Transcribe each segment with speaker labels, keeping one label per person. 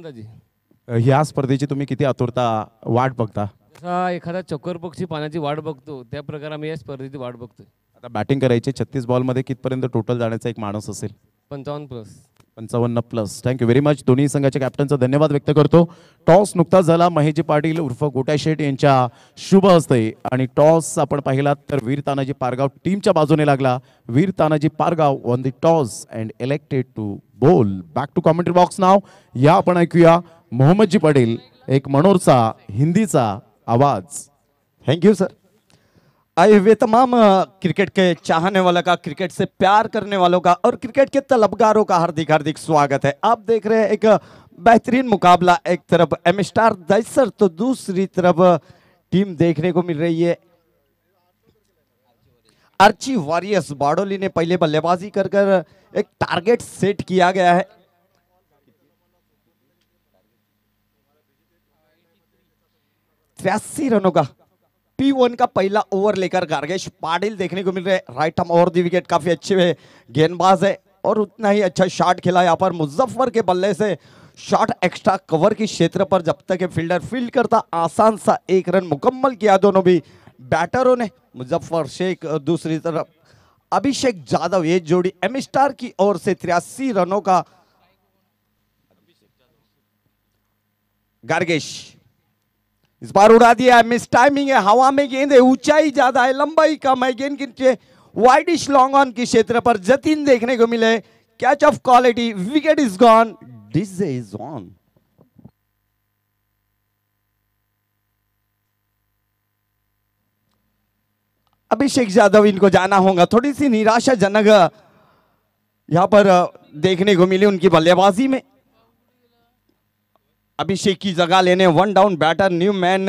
Speaker 1: अंदाजे
Speaker 2: ह्या स्पर्धेची तुम्ही किती आतुरता वाट बघता?
Speaker 1: जसा एखादा चक्कर पक्षी पाण्याची वाट बघतो त्या प्रकारे आम्ही या स्पर्धेची वाट बघतोय.
Speaker 2: आता बॅटिंग करायची 36 बॉलमध्ये कितपर्यंत टोटल जाण्याचा एक माणूस असेल?
Speaker 1: 55+.
Speaker 2: 55+. Thank you very much. दोन्ही संघाच्या कॅप्टनचा धन्यवाद व्यक्त करतो. टॉस नुकताच झाला महेशजी पाटील उर्फ गोट्या शेठ यांच्या शुभ हस्ते आणि टॉस आपण पाहिलात तर वीर तानाजी पारगाव टीमच्या बाजूने लागला. Veer Tanaji Pargaon on the toss and elected to bowl. Back to commentary box नाव. या आपण ऐकूया मोहम्मदजी पाटील एक मनोरचा हिंदीचा आवाज.
Speaker 3: Thank you sir. आए हुए तमाम क्रिकेट के चाहने वालों का, क्रिकेट से प्यार करने वालों का और क्रिकेट के तलबगारों का हार्दिक हार्दिक स्वागत है. आप देख रहे हैं एक बेहतरीन मुकाबला. एक तरफ एम स्टार दैसर तो दूसरी तरफ टीम देखने को मिल रही है आर्ची वॉरियर्स. बाडोली ने पहले बल्लेबाजी कर एक टारगेट सेट किया गया है. तिरासी रनों का P1 का पहला ओवर लेकर गार्गेश पाटिल देखने को मिल रहे हैं. Right arm over the wicket, काफी अच्छे गेंदबाज है और उतना ही अच्छा शॉट खेला यहाँ पर मुजफ्फर के बल्ले से. शॉट एक्स्ट्रा कवर के क्षेत्र पर जब तक फील्डर फील्ड करता आसान सा एक रन मुकम्मल किया दोनों भी बैटरों ने. मुजफ्फर शेख दूसरी तरफ अभिषेक जाधव, ये जोड़ी एम स्टार की ओर से 83 रनों का. गार्गेश इस बार उड़ा दिया है, मिस टाइमिंग है, हवा में गेंद है, ऊंचाई ज्यादा है, लंबाई कम है, गेंद के वाइडिश लॉन्ग ऑन के क्षेत्र पर जतीन देखने को मिले. Catch of quality, wicket is gone, DJ is on. Abhishek Yadav इनको जाना होगा. थोड़ी सी निराशाजनक यहां पर देखने को मिली उनकी बल्लेबाजी में. अभिषेक की जगह लेने one down batter new man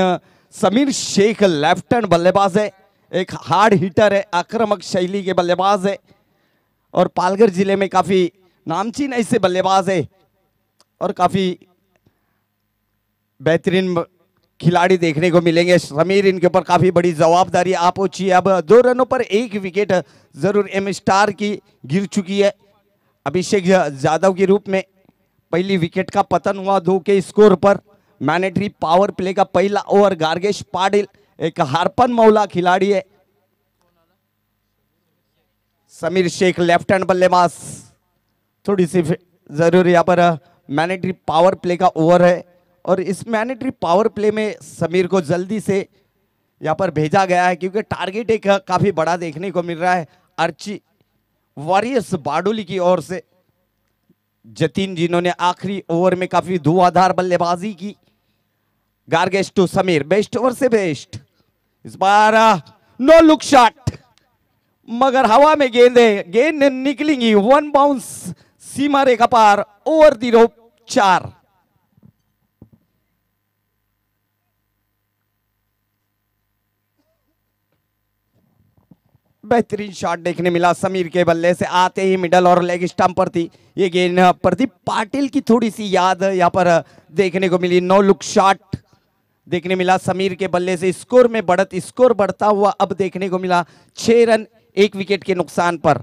Speaker 3: Sameer Shaikh left hand बल्लेबाज है. एक हार्ड हिटर है, आक्रामक शैली के बल्लेबाज है और पालघर जिले में काफी नामचीन ऐसे बल्लेबाज है और काफी बेहतरीन खिलाड़ी देखने को मिलेंगे. समीर इनके ऊपर काफी बड़ी जवाबदारी आप पहुंची. अब 2 रनों पर एक विकेट जरूर एम स्टार की गिर चुकी है. अभिषेक यादव के रूप में पहली विकेट का पतन हुआ 2 के स्कोर पर. मैंडेटरी पावर प्ले का पहला ओवर. गार्गेश पाटिल एक हारपन मौला खिलाड़ी है. समीर शेख लेफ्ट हैंड बल्लेबाज. थोड़ी सी जरूर यहाँ पर मैंडेटरी पावर प्ले का ओवर है और इस मैंडेटरी पावर प्ले में समीर को जल्दी से यहाँ पर भेजा गया है क्योंकि टारगेट एक काफी बड़ा देखने को मिल रहा है. आर्ची वॉरियर्स बाडोली की ओर से जतीन जिन्होंने आखिरी ओवर में काफी धुआंधार बल्लेबाजी की. Gargesh to Sameer, best over से बेस्ट. इस बार नो लुक शॉट मगर हवा में गेंद है, गेंद निकलेंगी. 1 बाउंस सीमा रेखा पार, ओवर दी रोप 4. बेहतरीन शॉट देखने मिला समीर के बल्ले से. आते ही मिडल और लेग स्टंप पर थी ये गेंद. प्रदीप पाटिल की थोड़ी सी याद यहाँ पर देखने को मिली. नो लुक शॉट देखने मिला समीर के बल्ले से. स्कोर में बढ़त, स्कोर बढ़ता हुआ अब देखने को मिला 6 रन 1 विकेट के नुकसान पर.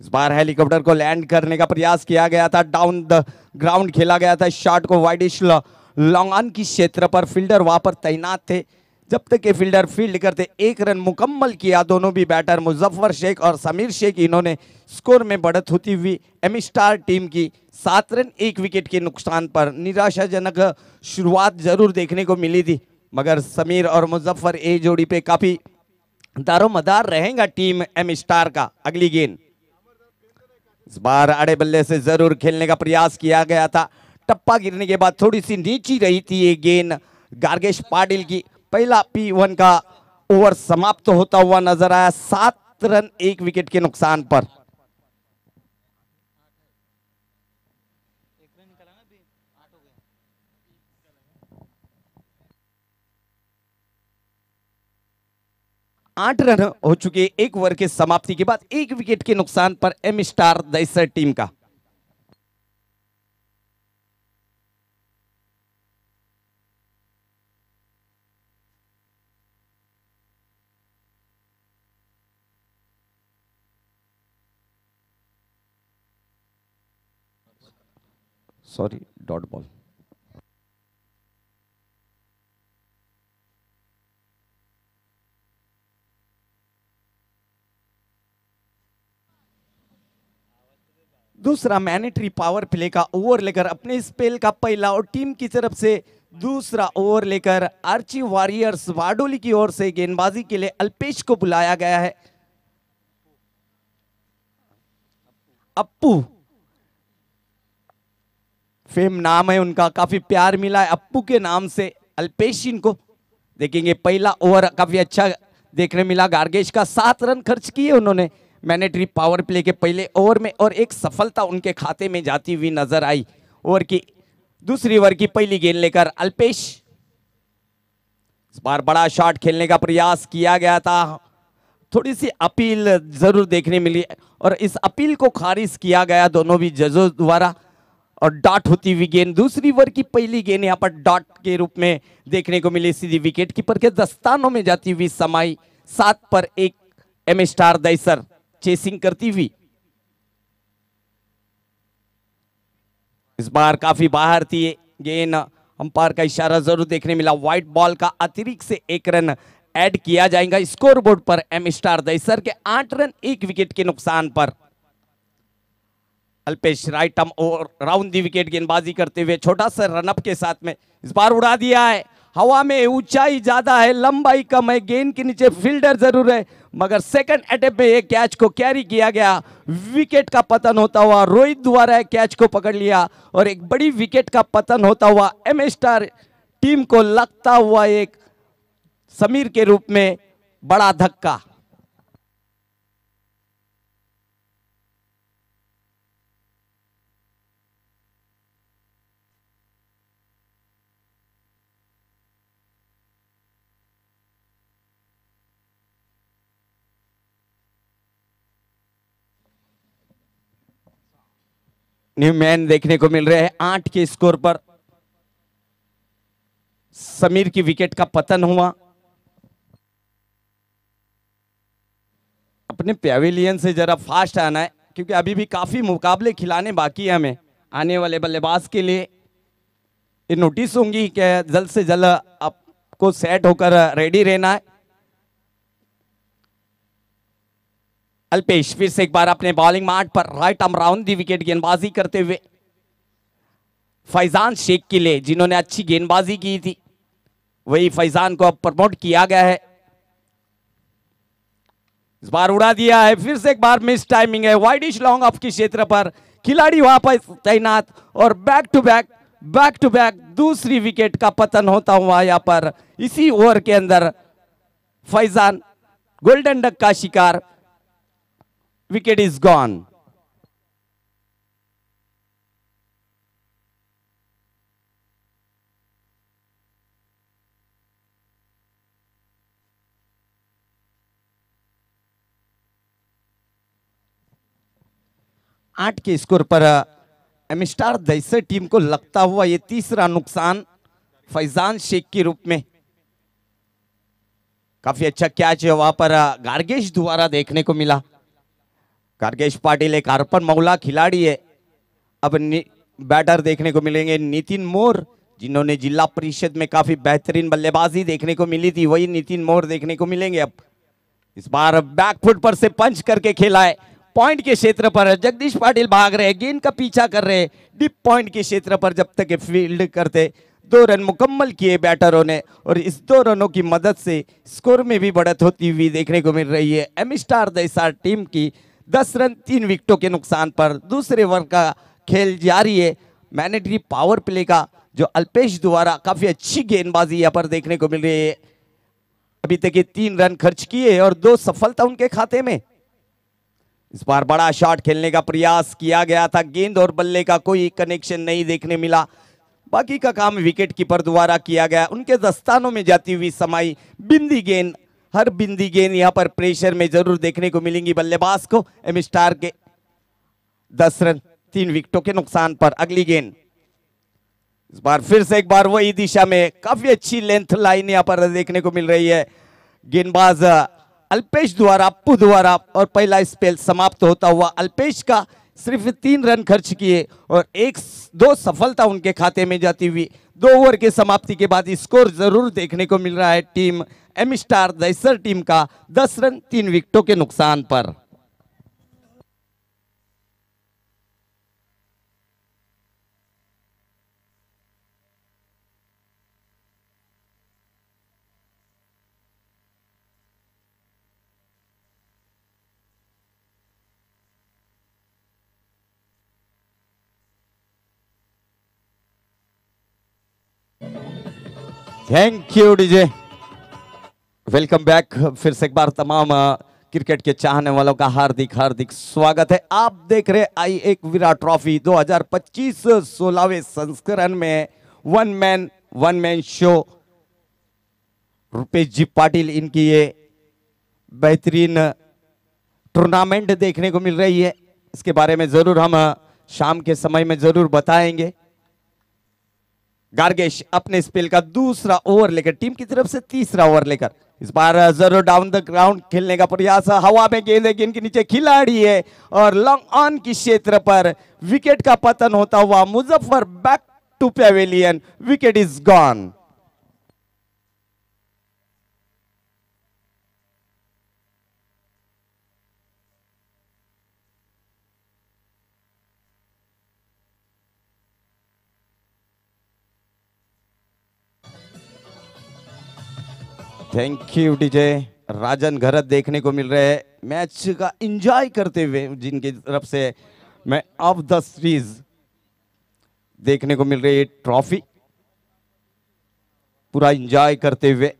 Speaker 3: इस बार हेलीकॉप्टर को लैंड करने का प्रयास किया गया था. डाउन द ग्राउंड खेला गया था. शॉट को वाइडिश लॉन्ग ऑन की क्षेत्र पर फील्डर वहां पर तैनात थे. जब तक ये फील्डर फील्ड करते 1 रन मुकम्मल किया दोनों भी बैटर मुजफ्फर शेख और समीर शेख. इन्होंने स्कोर में बढ़त होती हुई एम स्टार टीम की 7 रन 1 विकेट के नुकसान पर. निराशाजनक शुरुआत जरूर देखने को मिली थी मगर समीर और मुजफ्फर ए जोड़ी पे काफी दारोमदार रहेगा टीम एम स्टार का. अगली गेंद इस बार अड़े बल्ले से जरूर खेलने का प्रयास किया गया था. टप्पा गिरने के बाद थोड़ी सी नीची रही थी ये गेंद गार्गेश पाटिल की. पहला P1 का ओवर समाप्त होता हुआ नजर आया 7 रन 1 विकेट के नुकसान पर. आठ रन हो चुके 1 ओवर के समाप्ति के बाद 1 विकेट के नुकसान पर एम स्टार दैसर टीम का. Sorry, dot ball. दूसरा मैनेटरी पावर प्ले का ओवर लेकर अपने स्पेल का पहला और टीम की तरफ से दूसरा ओवर लेकर आर्ची वॉरियर्स वाडोली की ओर से गेंदबाजी के लिए अल्पेश को बुलाया गया है। अप्पू फेम नाम है उनका, काफी प्यार मिला है अप्पू के नाम से अल्पेश इनको। देखेंगे पहला ओवर काफी अच्छा देखने मिला, गार्गेश का 7 रन खर्च किए उन्होंने मैनेटरी पावर प्ले के पहले ओवर में और एक सफलता उनके खाते में जाती हुई नजर आई। ओवर की दूसरी ओवर की पहली गेंद लेकर अल्पेश, इस बार बड़ा शॉट खेलने का प्रयास किया गया था, थोड़ी सी अपील जरूर देखने मिली और इस अपील को खारिज किया गया दोनों भी जजों द्वारा और डॉट होती हुई गेंद। दूसरी ओवर की पहली गेंद यहां पर डॉट के रूप में देखने को मिली, सीधी विकेट कीपर के दस्तानों में जाती हुई समाई। 7 पर 1 एम स्टार दैसर चेसिंग करती हुई। इस बार काफी बाहर थी गेंद, अंपायर का इशारा जरूर देखने मिला। व्हाइट बॉल का अतिरिक्त से 1 रन ऐड किया जाएगा स्कोरबोर्ड पर एम स्टार दैसर के 8 रन 1 विकेट के नुकसान पर। अल्पेश राइट आर्म और राउंड दी विकेट गेंदबाजी करते हुए छोटा सा रनअप के साथ में इस बार उड़ा दिया है। हवा में ऊंचाई ज्यादा है, लंबाई कम है, गेंद के नीचे फील्डर जरूर है, मगर सेकंड अटेम्प्ट में एक कैच को कैरी किया गया। विकेट का पतन होता हुआ रोहित द्वारा कैच को पकड़ लिया और एक बड़ी विकेट का पतन होता हुआ एम स्टार टीम को लगता हुआ एक समीर के रूप में बड़ा धक्का। न्यू मैन देखने को मिल रहे हैं 8 के स्कोर पर। समीर की विकेट का पतन हुआ। अपने पैवेलियन से जरा फास्ट आना है क्योंकि अभी भी काफी मुकाबले खिलाने बाकी है हमें आने वाले बल्लेबाज के लिए। ये नोटिस होंगी कि जल्द से जल्द आपको सेट होकर रेडी रहना है। अल्पेश फिर से एक बार अपने bowling mart per right arm round the wicket गेंदबाजी करते हुए फैजान शेख के लिए, जिन्होंने अच्छी गेंदबाजी की थी, वही फैजान को अब प्रमोट किया गया है। इस बार उड़ा दिया है, फिर से एक बार मिस टाइमिंग है, वाइडिश लॉन्ग ऑफ के क्षेत्र पर खिलाड़ी वापस तैनात और बैक टू बैक दूसरी विकेट का पतन होता हुआ यहां पर इसी ओवर के अंदर फैजान गोल्डन डक का शिकार। Wicket is gone. आठ के स्कोर पर एम स्टार दैसर टीम को लगता हुआ ये तीसरा नुकसान फैजान शेख के रूप में। काफी अच्छा कैच है वहां पर गार्गेश द्वारा देखने को मिला। गार्गेश पाटिल एक अर्पण मौला खिलाड़ी है। अब बैटर देखने को मिलेंगे नितिन मोर, जिन्होंने जिला परिषद में काफी बेहतरीन बल्लेबाजी देखने को मिली थी, वही नितिन मोर देखने को मिलेंगे। अब इस बार बैकफुट पर से पंच करके खेला है, पॉइंट के क्षेत्र पर जगदीश पाटिल भाग रहे, गेंद का पीछा कर रहे, डीप पॉइंट के क्षेत्र पर जब तक फील्ड करते 2 रन मुकम्मल किए बैटरों ने और इस 2 रनों की मदद से स्कोर में भी बढ़त होती हुई देखने को मिल रही है। एम स्टार दैसर टीम की 10 रन 3 विकेटों के नुकसान पर दूसरे ओवर का खेल जारी है। मैनेटरी पावर प्ले का जो अल्पेश द्वारा काफी अच्छी गेंदबाजी यहाँ पर देखने को मिल रही है। अभी तक ये 3 रन खर्च किए और 2 सफलता उनके खाते में। इस बार बड़ा शॉट खेलने का प्रयास किया गया था, गेंद और बल्ले का कोई कनेक्शन नहीं देखने मिला। बाकी का काम विकेट कीपर द्वारा किया गया, उनके दस्तानों में जाती हुई समाई बिंदी गेंद, हर बिंदी गेंद यहां पर प्रेशर में जरूर देखने को मिलेंगी बल्लेबाज को। एम स्टार के 10 रन 3 विकेटों के नुकसान पर अगली गेंद। इस बार फिर से एक बार वही दिशा में काफी अच्छी लेंथ लाइन यहां पर देखने को मिल रही है। गेंदबाज अल्पेश द्वारा, अप्पू द्वारा, और पहला स्पेल समाप्त होता हुआ अल्पेश का सिर्फ 3 रन खर्च किए और 1-2 सफलता उनके खाते में जाती हुई 2 ओवर के समाप्ति के बाद स्कोर जरूर देखने को मिल रहा है team M star Daisar team का 10 रन 3 विकेटों के नुकसान पर। Thank you DJ. Welcome back. फिर से एक बार तमाम क्रिकेट के चाहने वालों का हार्दिक हार्दिक स्वागत है। आप देख रहे आई एक विराट ट्रॉफी 2025 16वें संस्करण में वन मैन शो। रुपेश जी पाटिल इनकी ये बेहतरीन टूर्नामेंट देखने को मिल रही है, इसके बारे में जरूर हम शाम के समय में जरूर बताएंगे। गार्गेश अपने स्पेल का दूसरा ओवर लेकर टीम की तरफ से तीसरा ओवर लेकर इस बार जरूर डाउन द ग्राउंड खेलने का प्रयास। हवा में गेंद है, गेंद के नीचे खिलाड़ी है और लॉन्ग ऑन की क्षेत्र पर विकेट का पतन होता हुआ Muzaffar back to pavilion, wicket is gone. Thank you DJ. Rajan Gharat देखने को मिल रहे हैं मैच का एंजॉय करते हुए, जिनकी तरफ से मैं ऑफ द सीरीज देखने को मिल रही है ट्रॉफी पूरा एंजॉय करते हुए।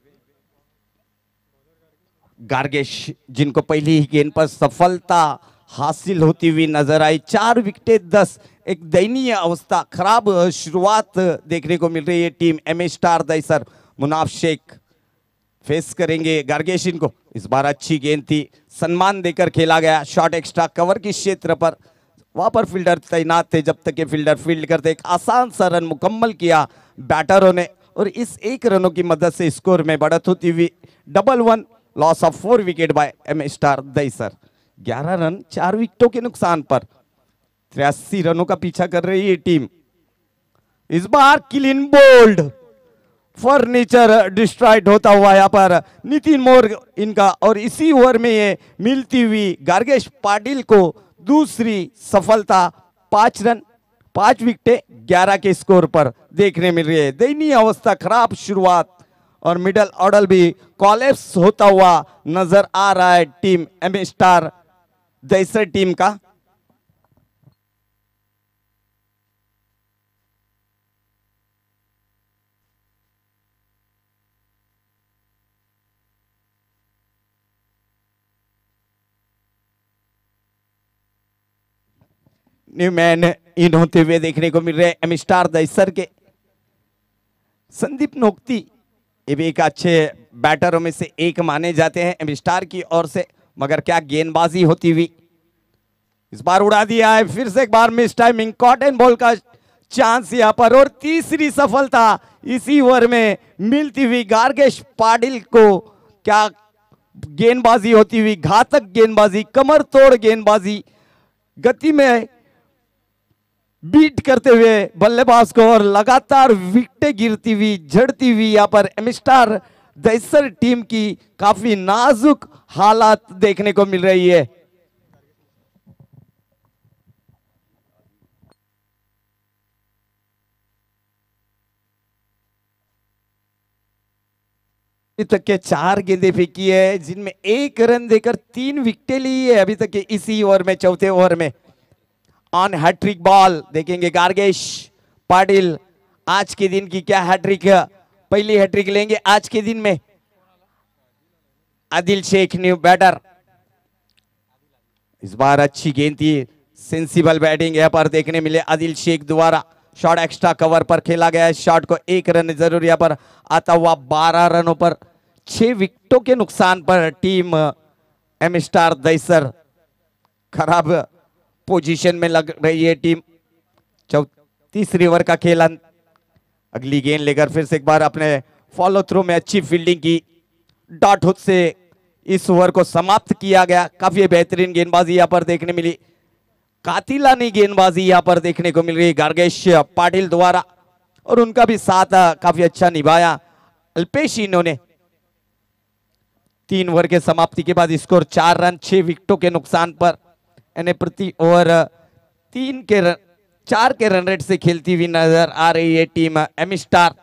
Speaker 3: गार्गेश जिनको पहली ही गेंद पर सफलता हासिल होती हुई नजर आई, 4 विकेटें 10, एक दयनीय अवस्था, खराब शुरुआत देखने को मिल रही है team M star Daisar. Munaf Shaikh face करेंगे गार्गेश इनको। इस बार अच्छी गेंद थी, सम्मान देकर खेला गया, शॉट एक्स्ट्रा कवर के क्षेत्र पर, वहां पर फील्डर तैनात थे जब तक के फील्डर फील्ड करते। एक आसान सा रन मुकम्मल किया बैटरों ने और इस 1 रनों की मदद से स्कोर में बढ़त होती हुई 1-1, loss of 4 wicket by M star Daisar. 11 run 4 विकेटों के नुकसान पर 83 रनों का पीछा कर रही है टीम। इस बार क्लीन बोल्ड, फर्नीचर डिस्ट्रॉयड होता हुआ यहाँ पर नितिन मोर इनका, और इसी ओवर में ये मिलती हुई गार्गेश पाटिल को दूसरी सफलता। 5 रन 5 विकेटें 11 के स्कोर पर देखने मिल रही है। दयनीय अवस्था, खराब शुरुआत और मिडल ऑर्डर भी कॉलेप्स होता हुआ नजर आ रहा है team M star Daisar team का। न्यू मैन इन होते हुए देखने को मिल रहे हैं एम स्टार दैसर के संदीप नोक्ती। ये भी एक अच्छे बैटरों में से एक माने जाते हैं एम स्टार की ओर से, मगर क्या गेंदबाजी होती हुई। इस बार उड़ा दिया है, फिर से एक बार मिस टाइमिंग, कॉटन बॉल का चांस यहां पर और तीसरी सफलता इसी ओवर में मिलती हुई गार्गेश पाटिल को। क्या गेंदबाजी होती हुई, घातक गेंदबाजी, कमर तोड़ गेंदबाजी, गति में बीट करते हुए बल्लेबाज को और लगातार विकेटें गिरती हुई, झड़ती हुई यहाँ पर एम स्टार दैसर टीम की काफी नाजुक हालात देखने को मिल रही है। अभी तक के 4 गेंदें फेंकी है, जिनमें 1 रन देकर 3 विकेटें ली है अभी तक के इसी ओवर में, चौथे ओवर में। ऑन हैट्रिक बॉल देखेंगे गार्गेश पाटिल, आज के दिन की क्या हैट्रिक, पहली हैट्रिक लेंगे आज के दिन में। आदिल शेख न्यू बैटर, इस बार अच्छी गेंद थी, सेंसिबल बैटिंग यहाँ पर देखने मिले आदिल शेख द्वारा। शॉट एक्स्ट्रा कवर पर खेला गया है, शॉट को 1 रन जरूर यहाँ पर आता हुआ। 12 रनों पर 6 विकेटों के नुकसान पर टीम एम स्टार दैसर खराब पोजीशन में लग रही है टीम। तीसरी ओवर का खेल, अगली गेंद लेकर फिर से एक बार अपने फॉलो थ्रू में अच्छी फील्डिंग की, डॉट हुक से इस ओवर को समाप्त किया गया। काफी बेहतरीन गेंदबाजी यहां पर देखने मिली। कातिलानी गेंदबाजी यहाँ पर देखने को मिल रही है गार्गेश पाटिल द्वारा, और उनका भी साथ काफी अच्छा निभाया अल्पेश इन्होंने। 3 ओवर के समाप्ति के बाद स्कोर 4 रन 6 विकेटों के नुकसान पर, यानी प्रति ओवर 4 के रन रेट से खेलती हुई नजर आ रही है टीम एम स्टार।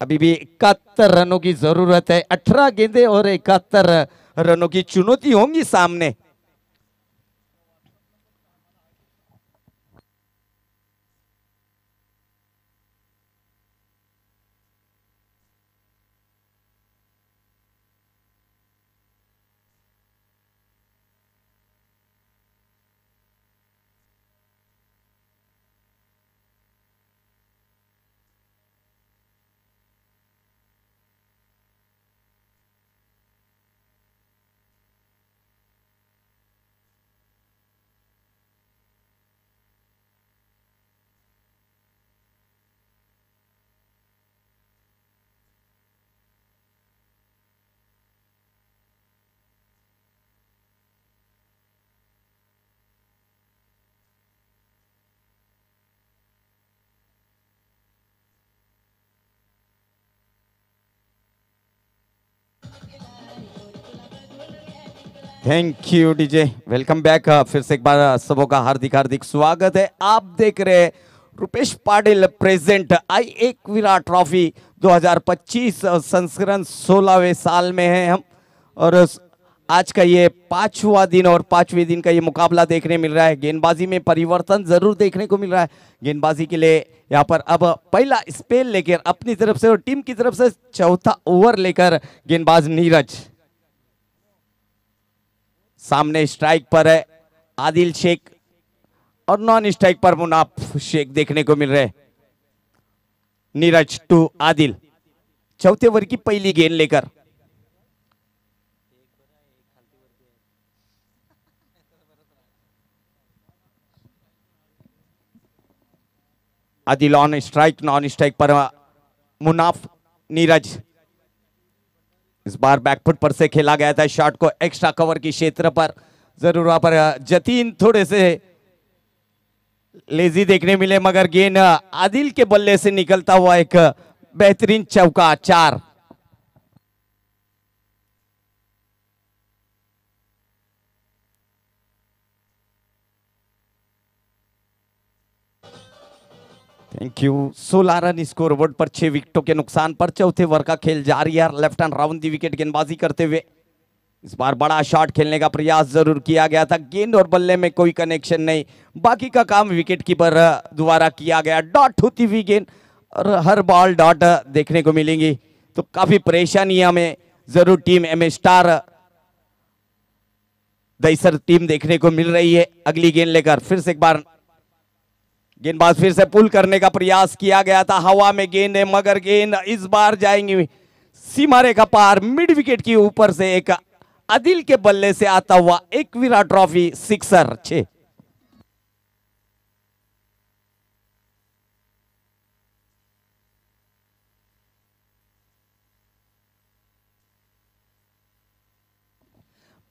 Speaker 3: अभी भी 71 रनों की जरूरत है, 18 गेंदें और 71 रनों की चुनौती होंगी सामने। Thank you DJ, welcome back. फिर से एक बार सबों का हार्दिक हार्दिक स्वागत है। आप देख रहे हैं रुपेश पाटिल प्रेजेंट आई विराट ट्रॉफी 2025 संस्करण 16वें साल में है हम, और आज का ये 5वां दिन और 5वें दिन का ये मुकाबला देखने मिल रहा है। गेंदबाजी में परिवर्तन जरूर देखने को मिल रहा है। गेंदबाजी के लिए यहाँ पर अब पहला स्पेल लेकर अपनी तरफ से और टीम की तरफ से चौथा ओवर लेकर गेंदबाज नीरज। सामने स्ट्राइक पर है आदिल शेख और नॉन स्ट्राइक पर मुनाफ शेख देखने को मिल रहे हैं। नीरज टू आदिल, चौथे ओवर की पहली गेंद लेकर। Adil on strike, non strike पर मुनाफ। नीरज इस बार बैकफुट पर से खेला गया था शॉट को एक्स्ट्रा कवर की क्षेत्र पर। जरूर वहां पर जतीन थोड़े से लेजी देखने मिले, मगर गेंद आदिल के बल्ले से निकलता हुआ एक बेहतरीन चौका, 4। Thank you. 16 run score board पर 6 विकेटों के नुकसान पर चौथे ओवर का खेल जारी है। Left hand round the wicket गेंदबाजी करते हुए इस बार बड़ा शॉट खेलने का प्रयास जरूर किया गया था। गेंद और बल्ले में कोई कनेक्शन नहीं, बाकी का काम विकेट कीपर द्वारा किया गया। डॉट होती हुई गेंद और हर बॉल डॉट देखने को मिलेंगी, तो काफी परेशानी हमें जरूर team M star Dahisar team देखने को मिल रही है। अगली गेंद लेकर फिर से एक बार गेंदबाज फिर से पुल करने का प्रयास किया गया था। हवा में गेंद है, मगर गेंद इस बार जाएंगी सीमा रेखा पार। मिड विकेट की ऊपर से एक आदिल के बल्ले से आता हुआ एक विराट ट्रॉफी सिक्सर, 6।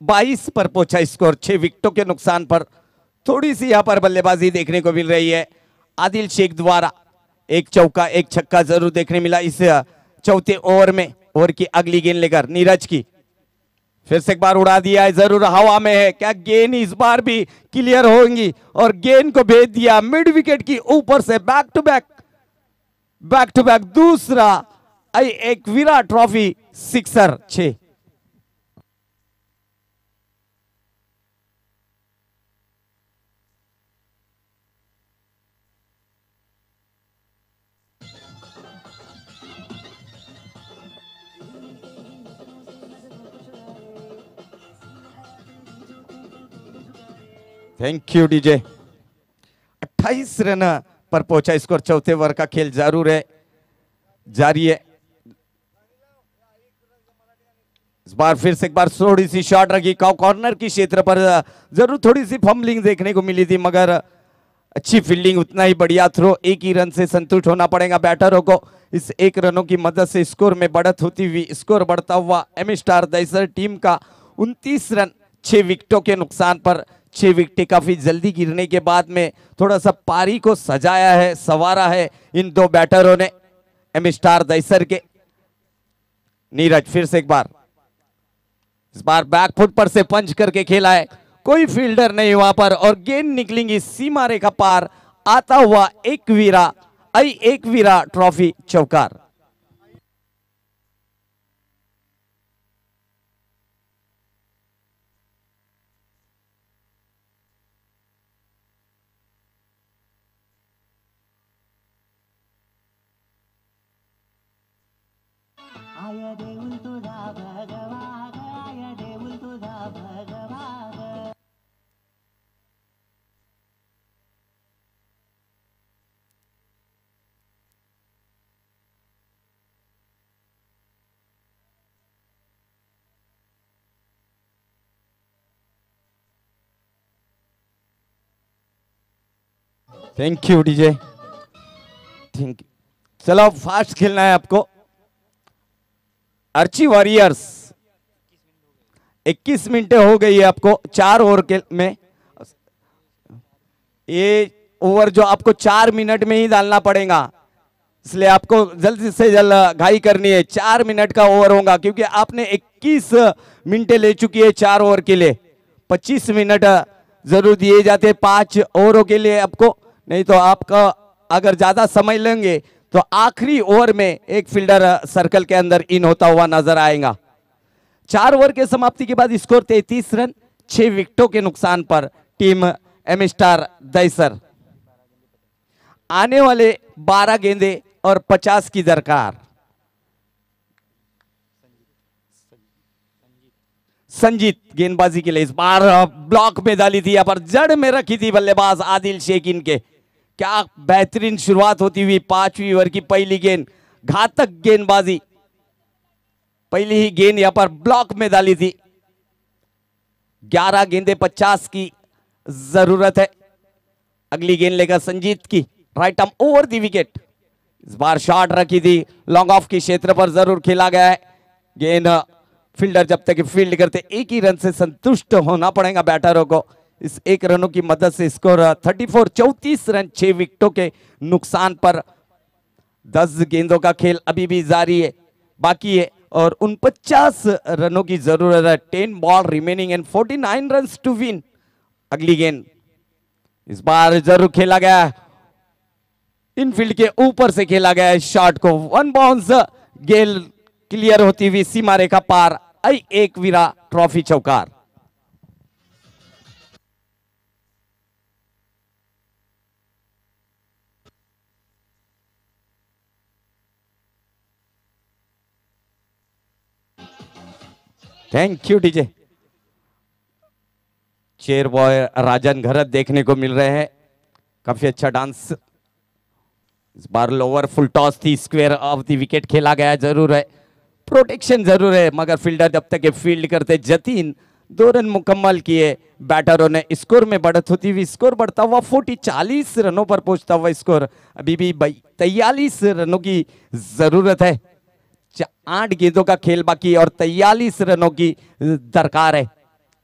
Speaker 3: बाईस पर पहुंचा स्कोर, 6 विकेटों के नुकसान पर। थोड़ी सी यहां पर बल्लेबाजी देखने को मिल रही है आदिल शेख द्वारा। एक चौका एक छक्का जरूर देखने मिला इस चौथे ओवर में। ओवर की अगली गेंद लेकर नीरज की फिर से एक बार उड़ा दिया है, जरूर हवा में है। क्या गेंद इस बार भी क्लियर होंगी, और गेंद को भेज दिया मिड विकेट की ऊपर से। बैक टू बैक दूसरा एक Virat trophy sixer, 6। Thank you DJ. 28 run पर पहुंचा स्कोर। चौथे ओवर का खेल जारी है। इस बार फिर से एक बार थोड़ी सी शॉट रखी कॉर्नर की क्षेत्र पर। जरूर थोड़ी सी फंबलिंग देखने को मिली थी, मगर अच्छी फील्डिंग, उतना ही बढ़िया थ्रो। एक ही रन से संतुष्ट होना पड़ेगा बैटरों को। इस 1 रनों की मदद से स्कोर में बढ़त होती हुई स्कोर बढ़ता हुआ एम स्टार दईसर टीम का 29 रन 6 विकेटों के नुकसान पर 6 विकेटें काफी जल्दी गिरने के बाद में थोड़ा सा पारी को सजाया है, संवारा है इन दो बैटरों ने एम स्टार दैसर के। नीरज फिर से एक बार, इस बार बैकफुट पर से पंच करके खेला है, कोई फील्डर नहीं वहां पर और गेंद निकलेंगी सीमा रेखा पार, आता हुआ एक वीरा ट्रॉफी चौकार। Thank you DJ, thank you. चलो फास्ट खेलना है आपको। अर्ची वॉरियर्स 21 मिनटें हो गई है आपको 4 ओवर के में। ये ओवर जो आपको 4 मिनट में ही डालना पड़ेगा, इसलिए आपको जल्द से जल्द घाई करनी है। 4 मिनट का ओवर होगा क्योंकि आपने 21 मिनटें ले चुकी है 4 ओवर के लिए। 25 मिनट जरूर दिए जाते 5 ओवरों के लिए आपको, नहीं तो आपका अगर ज्यादा समय लेंगे तो आखिरी ओवर में एक फील्डर सर्कल के अंदर इन होता हुआ नजर आएगा। 4 ओवर के समाप्ति के बाद स्कोर 33 रन 6 विकेटों के नुकसान पर टीम एम स्टार दैसर। आने वाले 12 गेंदे और 50 की दरकार। संजीत गेंदबाजी के लिए इस बार ब्लॉक में डाली थी, यहाँ पर जड़ में रखी थी बल्लेबाज आदिल शेख इनके। क्या बेहतरीन शुरुआत होती हुई 5वीं ओवर की पहली गेंद, घातक गेंदबाजी, पहली ही गेंद यहां पर ब्लॉक में डाली थी। 11 गेंदे 50 की जरूरत है। अगली गेंद लेकर संजीत की, right arm over the wicket. Is bar shot रखी थी, लॉन्ग ऑफ के क्षेत्र पर जरूर खेला गया है। गेंद फील्डर जब तक फील्ड करते 1 ही रन से संतुष्ट होना पड़ेगा बैटरों को। इस 1 रनों की मदद से स्कोर 34 रन 6 विकेटों के नुकसान पर। 10 गेंदों का खेल अभी भी जारी है, बाकी है और 49 रनों की जरूरत है। 10 ball remaining and 49 runs to win. अगली गेंद इस बार जरूर खेला गया है, इनफील्ड के ऊपर से खेला गया है शॉट को। 1 बाउंस, गेंद क्लियर होती हुई सीमा रेखा पार। एक वीरा ट्रॉफी चौकार। Thank you DJ. Chair boy Rajan Gharat देखने को मिल रहे हैं, काफी अच्छा डांस। इस बार लोअर फुल टॉस थी, स्क्वायर ऑफ द विकेट खेला गया जरूर है, प्रोटेक्शन जरूर है, मगर फील्डर जब तक फील्ड करते जतीन 2 रन मुकम्मल किए। बैटरों ने स्कोर में बढ़त होती हुई स्कोर बढ़ता हुआ 40 रनों पर पहुंचता हुआ स्कोर अभी भी 43 रनों की जरूरत है। 8 गेंदों का खेल बाकी और 43 रनों की दरकार है।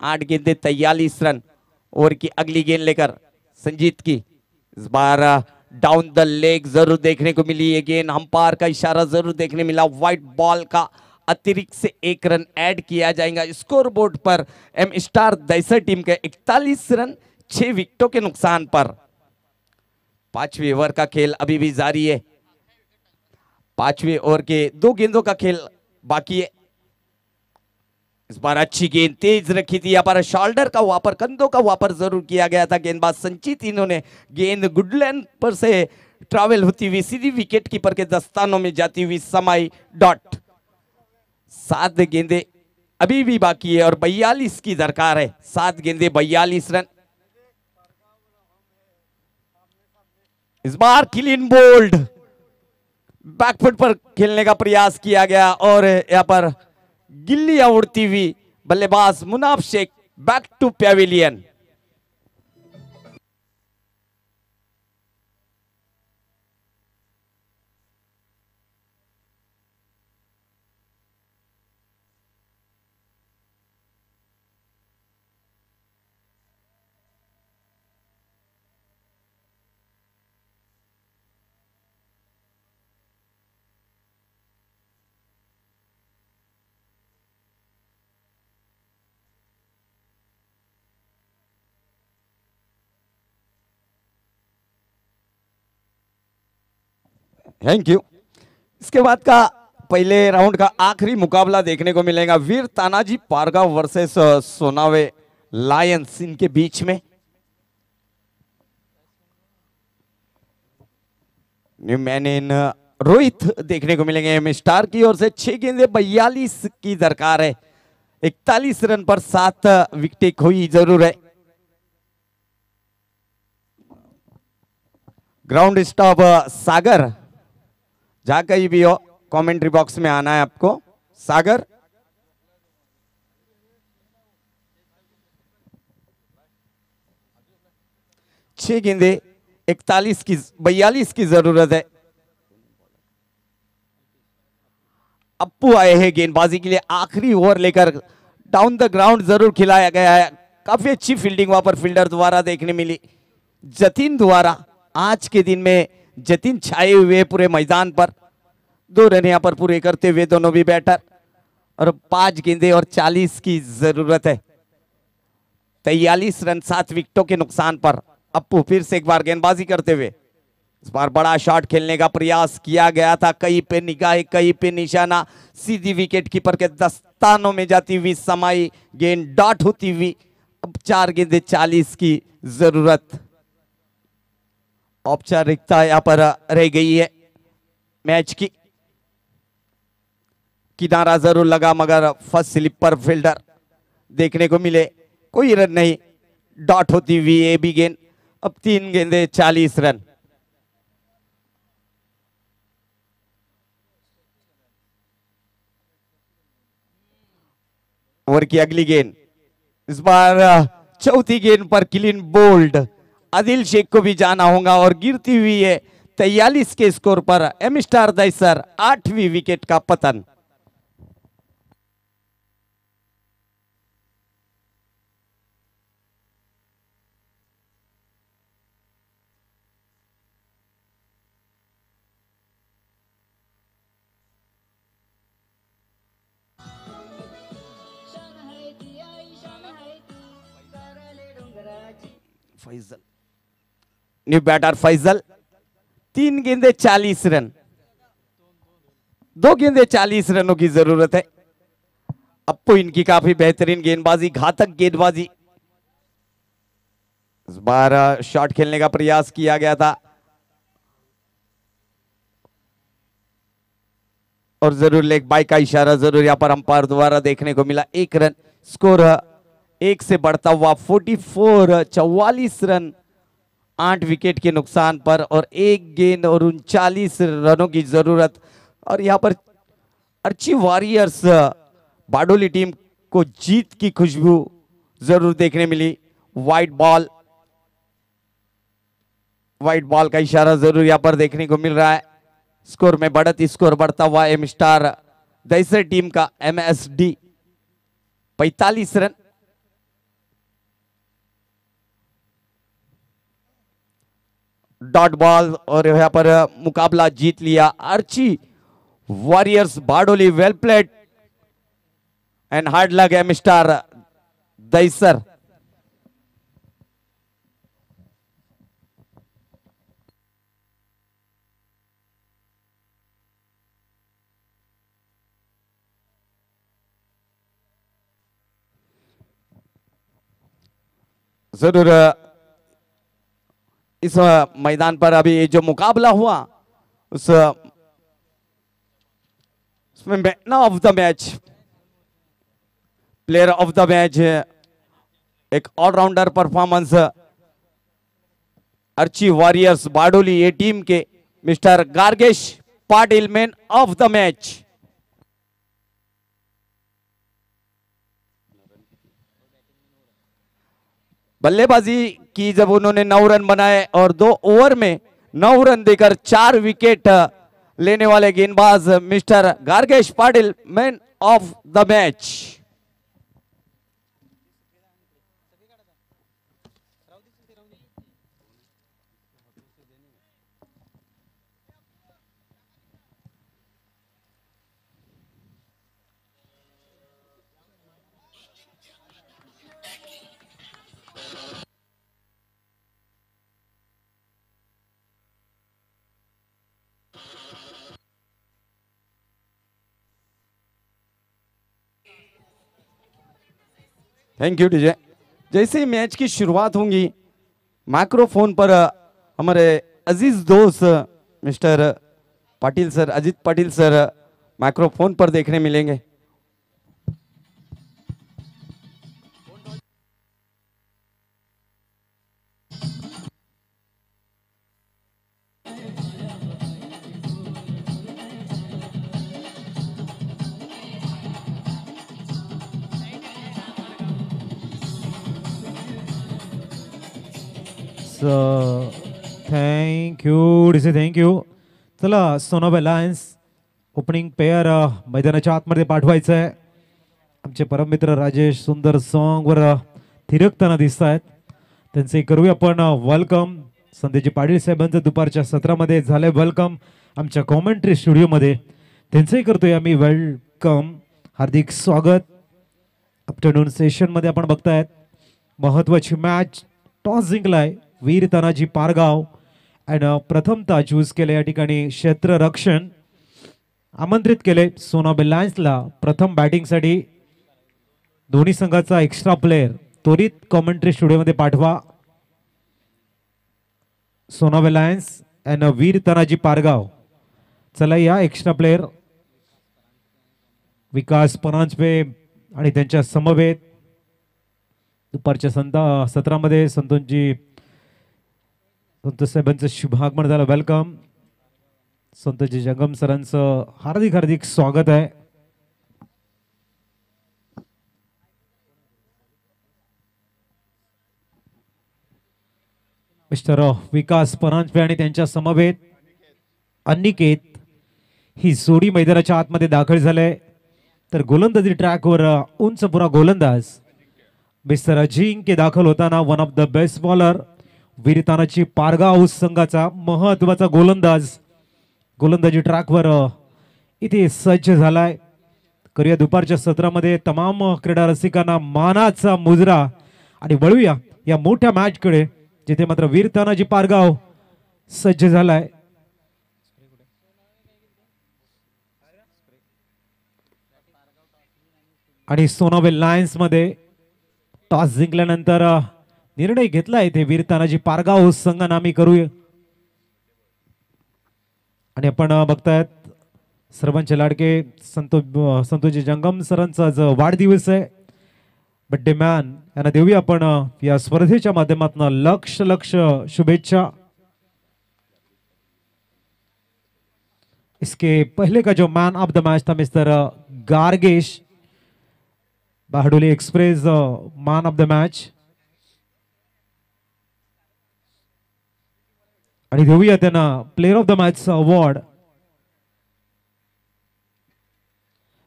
Speaker 3: 8 गेंदे 43 रन। ओवर की अगली गेंद लेकर संजीत की, इस बार डाउन द लेग जरूर देखने को मिली ये गेंद। अंपायर का इशारा जरूर देखने मिला। व्हाइट बॉल का अतिरिक्त से 1 रन ऐड किया जाएगा स्कोर बोर्ड पर। एम स्टार दैसर टीम के 41 रन 6 विकेटों के नुकसान पर। 5वें ओवर का खेल अभी भी जारी है। 5वें ओवर के 2 गेंदों का खेल बाकी है। इस बार अच्छी गेंद तेज रखी थी, यहाँ पर शोल्डर का वापर, कंधों का वापर जरूर किया गया था गेंदबाज संचित। इन्होंने गेंद गुडलैंड पर से ट्रैवल होती हुई सीधी विकेट कीपर के दस्तानों में जाती हुई समाई डॉट। 7 गेंदे अभी भी बाकी है और 42 की दरकार है। 7 गेंदे 42 रन। इस बार क्लीन बोल्ड, बैकफुट पर खेलने का प्रयास किया गया और यहाँ पर गिल्लियां उड़ती हुई बल्लेबाज Munaf Shaikh back to pavilion. Thank you. इसके बाद का पहले राउंड का आखिरी मुकाबला देखने को मिलेगा वीर तानाजी पारगाव वर्सेस सोनावे लायंस इनके बीच में। न्यू मैन इन रोहित देखने को मिलेंगे एम स्टार की ओर से। 6 गेंदे 42 की दरकार है। 41 रन पर 7 विकेट खोई जरूर है। ग्राउंड स्टॉप सागर, जहां कहीं भी हो कमेंट्री बॉक्स में आना है आपको। सागर छह गेंदे 42 की जरूरत है। अप्पू आए हैं गेंदबाजी के लिए। आखिरी ओवर लेकर डाउन द ग्राउंड जरूर खिलाया गया है। काफी अच्छी फील्डिंग वहां पर फील्डर द्वारा देखने मिली, जतिन द्वारा। आज के दिन में जतिन छाए हुए पूरे मैदान पर। 2 रन यहां पर पूरे करते हुए दोनों भी बैटर। और 5 गेंदे और 40 की जरूरत है। 43 रन 7 विकेटों के नुकसान पर अप्पू फिर से एक बार गेंदबाजी करते हुए। इस बार बड़ा शॉट खेलने का प्रयास किया गया था। कहीं पे निगाह, कहीं पे निशाना। सीधी विकेट कीपर के दस्तानों में जाती हुई समाई गेंद डॉट होती हुई। अब 4 गेंदे 40 की जरूरत। औपचारिकता यहां पर रह गई है मैच की। किनारा जरूर लगा मगर फर्स्ट स्लिप पर फील्डर देखने को मिले। कोई रन नहीं, डॉट होती हुई ये भी गेंद। अब 3 गेंदे 40 रन। ओवर की अगली गेंद। इस बार चौथी गेंद पर क्लीन बोल्ड आदिल शेख को भी जाना होगा और गिरती हुई है 43 के स्कोर पर एम स्टार दैसर। 8वीं विकेट का पतन। Faizal, new batter Faizal. 3 गेंदे 40 रन। 2 गेंदे 40 रनों की जरूरत है। अप्पू इनकी काफी बेहतरीन गेंदबाजी, घातक गेंदबाजी। इस बार शॉट खेलने का प्रयास किया गया था और जरूर लेग बाई का इशारा जरूर यहां पर अंपायर द्वारा देखने को मिला। 1 रन स्कोर 1 से बढ़ता हुआ 44 रन 8 विकेट के नुकसान पर और 1 गेंद और 39 रनों की जरूरत। और यहां पर अर्ची वॉरियर्स बाडोली टीम को जीत की खुशबू जरूर देखने मिली। वाइट बॉल का इशारा जरूर यहां पर देखने को मिल रहा है। स्कोर में बढ़त, स्कोर बढ़ता हुआ एम स्टार दैसर टीम का MSD 45 रन। डॉट बॉल और यहां पर मुकाबला जीत लिया Archi warriors Badoli. Well played and hard luck M star Daisar. जरूर इस मैदान पर अभी जो मुकाबला हुआ उसमें man of the match, player of the match, एक all rounder performance Archi warriors Badoli ये टीम के mister Gargesh Patil man of the match. बल्लेबाजी की जब उन्होंने 9 रन बनाए और 2 ओवर में 9 रन देकर 4 विकेट लेने वाले गेंदबाज mister Gargesh Patil man of the match. Thank you DJ. जैसे ही मैच की शुरुआत होंगी माइक्रोफोन पर हमारे अजीज दोस्त mister Patil sir, Ajit Patil sir microphone पर देखने मिलेंगे।
Speaker 4: Thank you DC, thank you. चला सोनोब अलायन्स ओपनिंग पेअर मैदानाच्या आतमध्ये पाठवायचं आहे। आमचे परममित्र राजेश सुंदर सॉन्ग वर थिरकताना दिसत आहेत, त्यांचे करूया आपण वेलकम। संदेजी पाटील साहेबांचं दुपारच्या सत्रामध्ये झालंय वेलकम आमच्या कॉमेंट्री स्टुडिओमध्ये, त्यांचंही करतोय आम्ही वेलकम, हार्दिक स्वागत। आफ्टरनून सेशन मध्ये आपण बघतायत महत्वाची मॅच, टॉस जिंकलाय वीर तानाजी पारगाव आणि प्रथमतः चूज केले या ठिकाणी क्षेत्ररक्षण, आमंत्रित केले सोनाब अलायन्सला प्रथम बॅटिंगसाठी। दोन्ही संघाचा एक्स्ट्रा प्लेयर त्वरित कॉमेंट्री स्टुडिओमध्ये पाठवा। सोनाब अलायन्स आणि वीर तानाजी पारगाव, चला या एक्स्ट्रा प्लेयर विकास परांजपे आणि त्यांच्या समवेत दुपारच्या सत्रामध्ये संतोष साहेबांचं शुभागमन झालं, वेलकम। संतोषजी जंगम सरांचं हार्दिक हार्दिक स्वागत आहे। मिस्टर विकास परांजपे आणि त्यांच्या समवेत अनिकेत ही जोडी मैदानाच्या आतमध्ये दाखल झाले, तर गोलंदाजी ट्रॅकवर उंचपुरा गोलंदाज मिस्टर अजिंक्य दाखल होताना one of the best bowler Veer Tanaji Pargaon संघाचा महत्वाचा गोलंदाज गोलंदाजी ट्रॅकवर इथे सज्ज झालाय। करूया दुपारच्या सत्रामध्ये तमाम क्रीडा रसिकांना मानाचा मुजरा आणि वळूया या मोठ्या मॅच कडे, जिथे मात्र वीर तानाजी पारगाव सज्ज झालाय। आणि सोनाब अलायन्स मध्ये टॉस जिंकल्यानंतर निर्णय घेतला इथे वीर तानाजी पारगाव संघाने आम्ही करूया। आणि आपण बघतायत सर्वांचे लाडके संतोषजी जंगम सरांचा आज वाढदिवस आहे, बर्थडे मॅन यांना देऊया आपण या स्पर्धेच्या माध्यमातून लक्ष लक्ष शुभेच्छा। इसके पहले का जो मैन ऑफ द मैच था mister Gargesh, Bardoli express man of the match, आणि देऊया त्यांना player of the match award.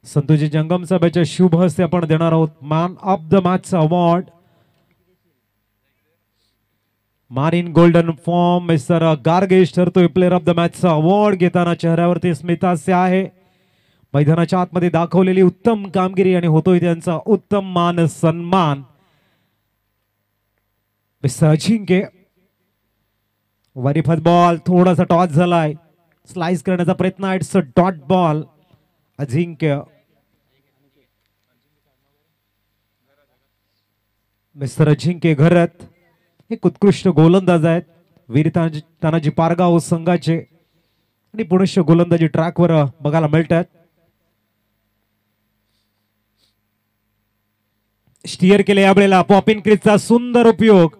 Speaker 4: Santoshji Jangam साहेबांच्या शुभ हस्ते आपण देणार आहोत man of the match award. Man in golden form mister Gargesh ठरतोय player of the match award घेताना चेहऱ्यावरती स्मितहास्य आहे। मैदानाच्या आतमध्ये दाखवलेली उत्तम कामगिरी आणि होतोय त्यांचा उत्तम मान सन्मान। मिस्टर अजिंक्य वरीफत बॉल, थोडासा टॉस झालाय, स्लाइस करण्याचा प्रयत्न, it's a dot ball. Ajinkya mister Ajinkya Gharat एक उत्कृष्ट गोलंदाज आहेत वीर तानाजी पारगाव संघाचे, आणि पुनश्च गोलंदाजी ट्रॅकवर बघायला मिळतात। स्टिअर केले यावेळेला पॉपिन क्रीजचा सुंदर उपयोग,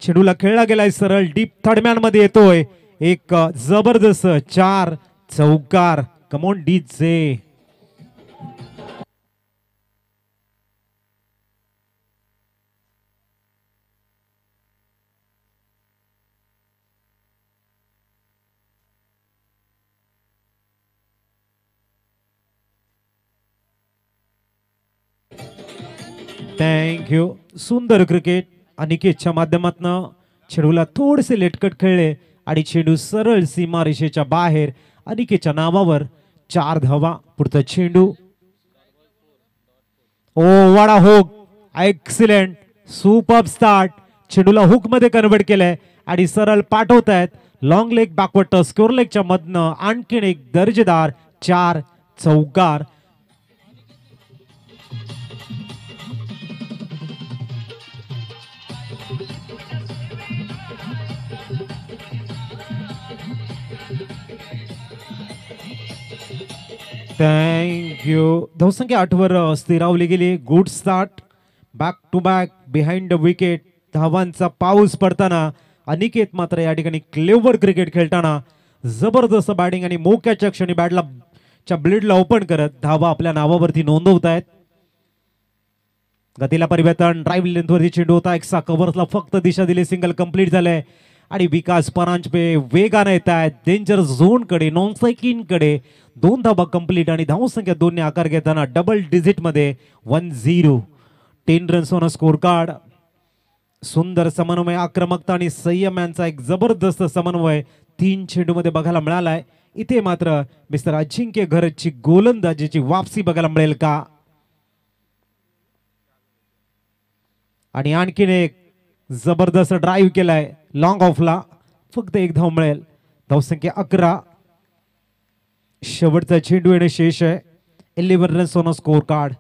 Speaker 4: चेंडूला खेळला गेलाय सरळ डीप थर्डमॅन मध्ये येतोय एक जबरदस्त 4 चौकार। Come on DJ. Thank you. सुंदर क्रिकेट अनिकेतच्या माध्यमातून चेंडूला थोडेसे लेटकट खेळले आणि चेंडू सरळ सीमा रेषेच्या बाहेर, अनिकेतच्या नावावर 4 धावा। पुढचा चेंडू, oh what a hook, excellent super start, चेंडूला हुक मध्ये कन्वर्ट केलंय आणि सरळ पाठवतायत long leg backward touch square लेगच्या मधनं आणखीन एक दर्जेदार 4 चौकार। थँक्यू. धावसंख्या 8 वर स्थिरावली गेली. Good start. Back to back behind the wicket. धावांचा पाऊस पडताना अनिकेत मात्र या ठिकाणी क्लेवर क्रिकेट खेळताना जबरदस्त बॅटिंग आणि मोक्याच्या क्षणी बॅटला च्या ब्लेडला ओपन करत धावा आपल्या नावावरती नोंदवत आहेत. गतीला परिवर्तन. ड्राईव्ह लेंथवरती चेंडू होता. एक्सा कव्हर्सला फक्त दिशा दिली. सिंगल कंप्लीट झालंय आणि विकास परांजपे वेगाने येत आहेत डेंजर झोन कडे, नॉन सायकिंग कडे. 2 धावा कंप्लीट आणि धावसंख्या 2 ने आकार घेताना डबल डिजिट मध्ये 1-0. 10 रन्स ऑन स्कोर कार्ड. सुंदर समन्वय, आक्रमकता आणि संयम यांचा एक जबरदस्त समन्वय 3 चेंडू मध्ये बघायला मिळालाय. इथे मात्र मिस्टर अजिंक्य घरची गोलंदाजीची वापसी बघायला मिळेल का? आणि आणखीन एक जबरदस्त ड्राईव्ह केलाय लॉंग ऑफला. फक्त 1 धाव मिळेल. धावसंख्या 11. शेवटचा चेंडू येणे शेष आहे. 11 रन्स ऑन स्कोर कार्ड.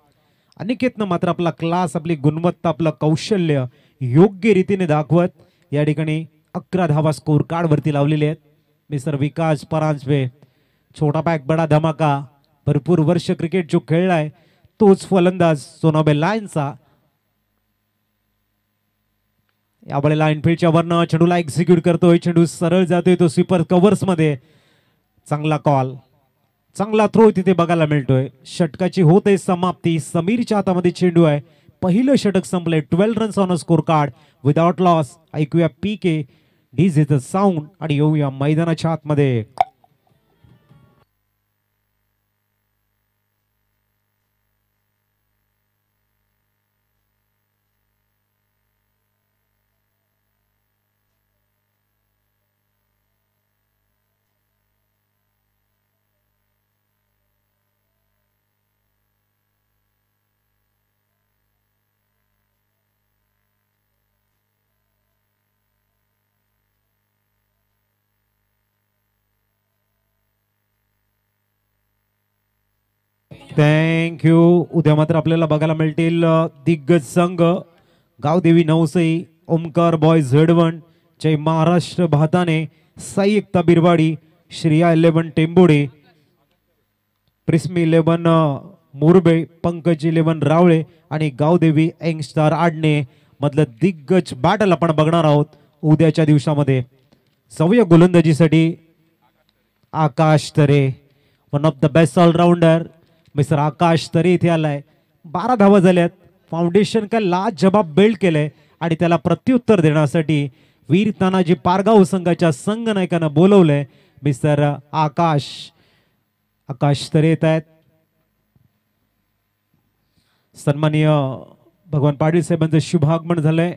Speaker 4: अनिकेतनं मात्र आपला क्लास, आपली गुणवत्ता, आपलं कौशल्य योग्य रीतीने दाखवत या ठिकाणी 11 धावा स्कोर कार्ड वरती लावलेले आहेत. मिस्टर विकास परांजपे, छोटा पॅक बडा धमाका, भरपूर वर्ष क्रिकेट जो खेळलाय तोच फलंदाज सोनाबे लायन्सचा. यावेळेला लाईनफील्डच्या वरनं चेंडूला एक्झिक्यूट करतोय. चेंडू सरळ जातोय तो स्वीपर कव्हर्स मध्ये. चांगला कॉल, चांगला थ्रो तिथे बघायला मिळतोय. षटकाची होते समाप्ती. समीरच्या हातामध्ये चेंडू आहे. पहिलं षटक संपले. 12 runs on score card without loss. ऐकूया पीके डीजेचं साऊंड आणि येऊया मैदानाच्या आतमध्ये. थँक्यू. उद्या मात्र आपल्याला बघायला मिळतील दिग्गज संघ गावदेवी नवसई, ओमकार बॉयज झेडवण, जय महाराष्ट्र भाताने, साई एकता बिरवाडी, श्रिया 11 टेंबोडे, प्रिस्मी 11 मुरबे, पंकज 11 रावळे आणि गावदेवी यंगस्टार आडणे मधलं दिग्गज बॅटल आपण बघणार आहोत उद्याच्या दिवसामध्ये. सवय गोलंदाजीसाठी Akash Tare, one of the best all rounder mister Akash Tare इथे आलाय. 12 धावा झाल्यात. फाउंडेशन काय लाजबाब बिल्ड केलंय आणि त्याला प्रत्युत्तर देण्यासाठी वीर तानाजी पारगाव संघाच्या संघनायकानं बोलवलंय मिस्टर आकाश तरे येत आहेत. सन्माननीय भगवान पाटील साहेबांचं शुभागमन झालंय.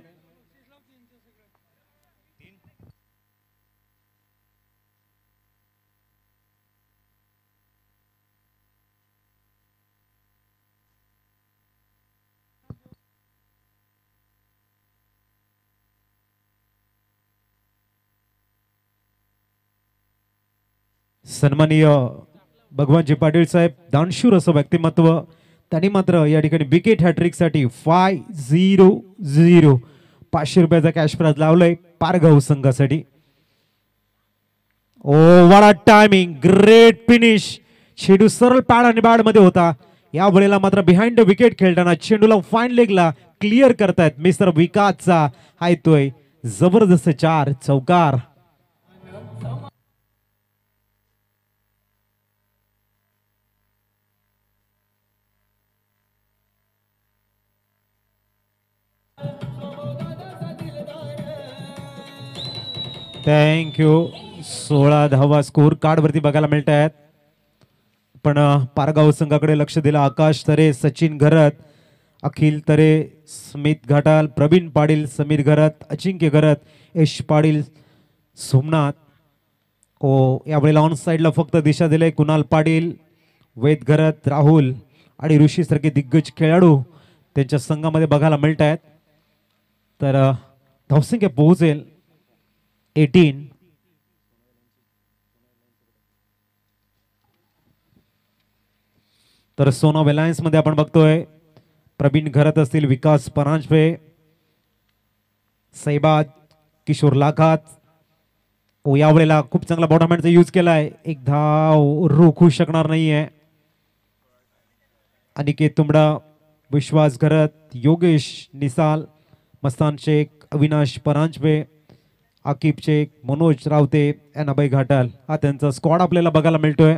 Speaker 4: सन्माननीय भगवानजी पाटील साहेब दानशूर असं व्यक्तिमत्व. त्यांनी मात्र या ठिकाणी विकेट हॅट्रिक साठी 500 500 रुपयाचा कॅश प्राइज लावलंय पारगाव संघासाठी. Oh what a timing, great finish. चेंडू सरळ पॅड आणि बॅड मध्ये होता. या वेळेला मात्र बिहाइंड द विकेट खेळताना चेंडूला फाईन लेगला क्लिअर करतायत मिस्टर विकासचा. हा येतोय जबरदस्त 4 चौकार. थँक्यू. 16 धावा स्कोर कार्ड वरती बघायला मिळत आहेत. पण पारगाव संघाकडे लक्ष दिलं आकाश तरे, सचिन घरत, अखिल तरे, स्मित घाटाल, प्रवीण पाटील, समीर घरत, अजिंक्य घरत, यश पाटील, सोमनाथ. यावेळेला ऑन साइडला फक्त दिशा दिले कुणाल पाटील, वेद घरत, राहुल आणि ऋषी सारखे दिग्गज खेळाडू त्यांच्या संघामध्ये बघायला मिळत आहेत. तर धावसंख्या पोहोचेल 18. तर सोना वेलायन्स मध्ये आपण बघतोय प्रवीण घरत असतील, विकास परांजपे, सैबाद, किशोर लाखात. यावेळेला खूप चांगला बॉटमहँडचा यूज केलाय. 1 धाव रोखू शकणार नाहीये. अनिकेत तुंबडा, विश्वास घरत, योगेश निसाल, मस्तान शेख, अविनाश परांजपे, आकिब शेख, मनोज रावते, अनाबाई घाटाल हा त्यांचा स्क्वॉड आपल्याला बघायला मिळतोय.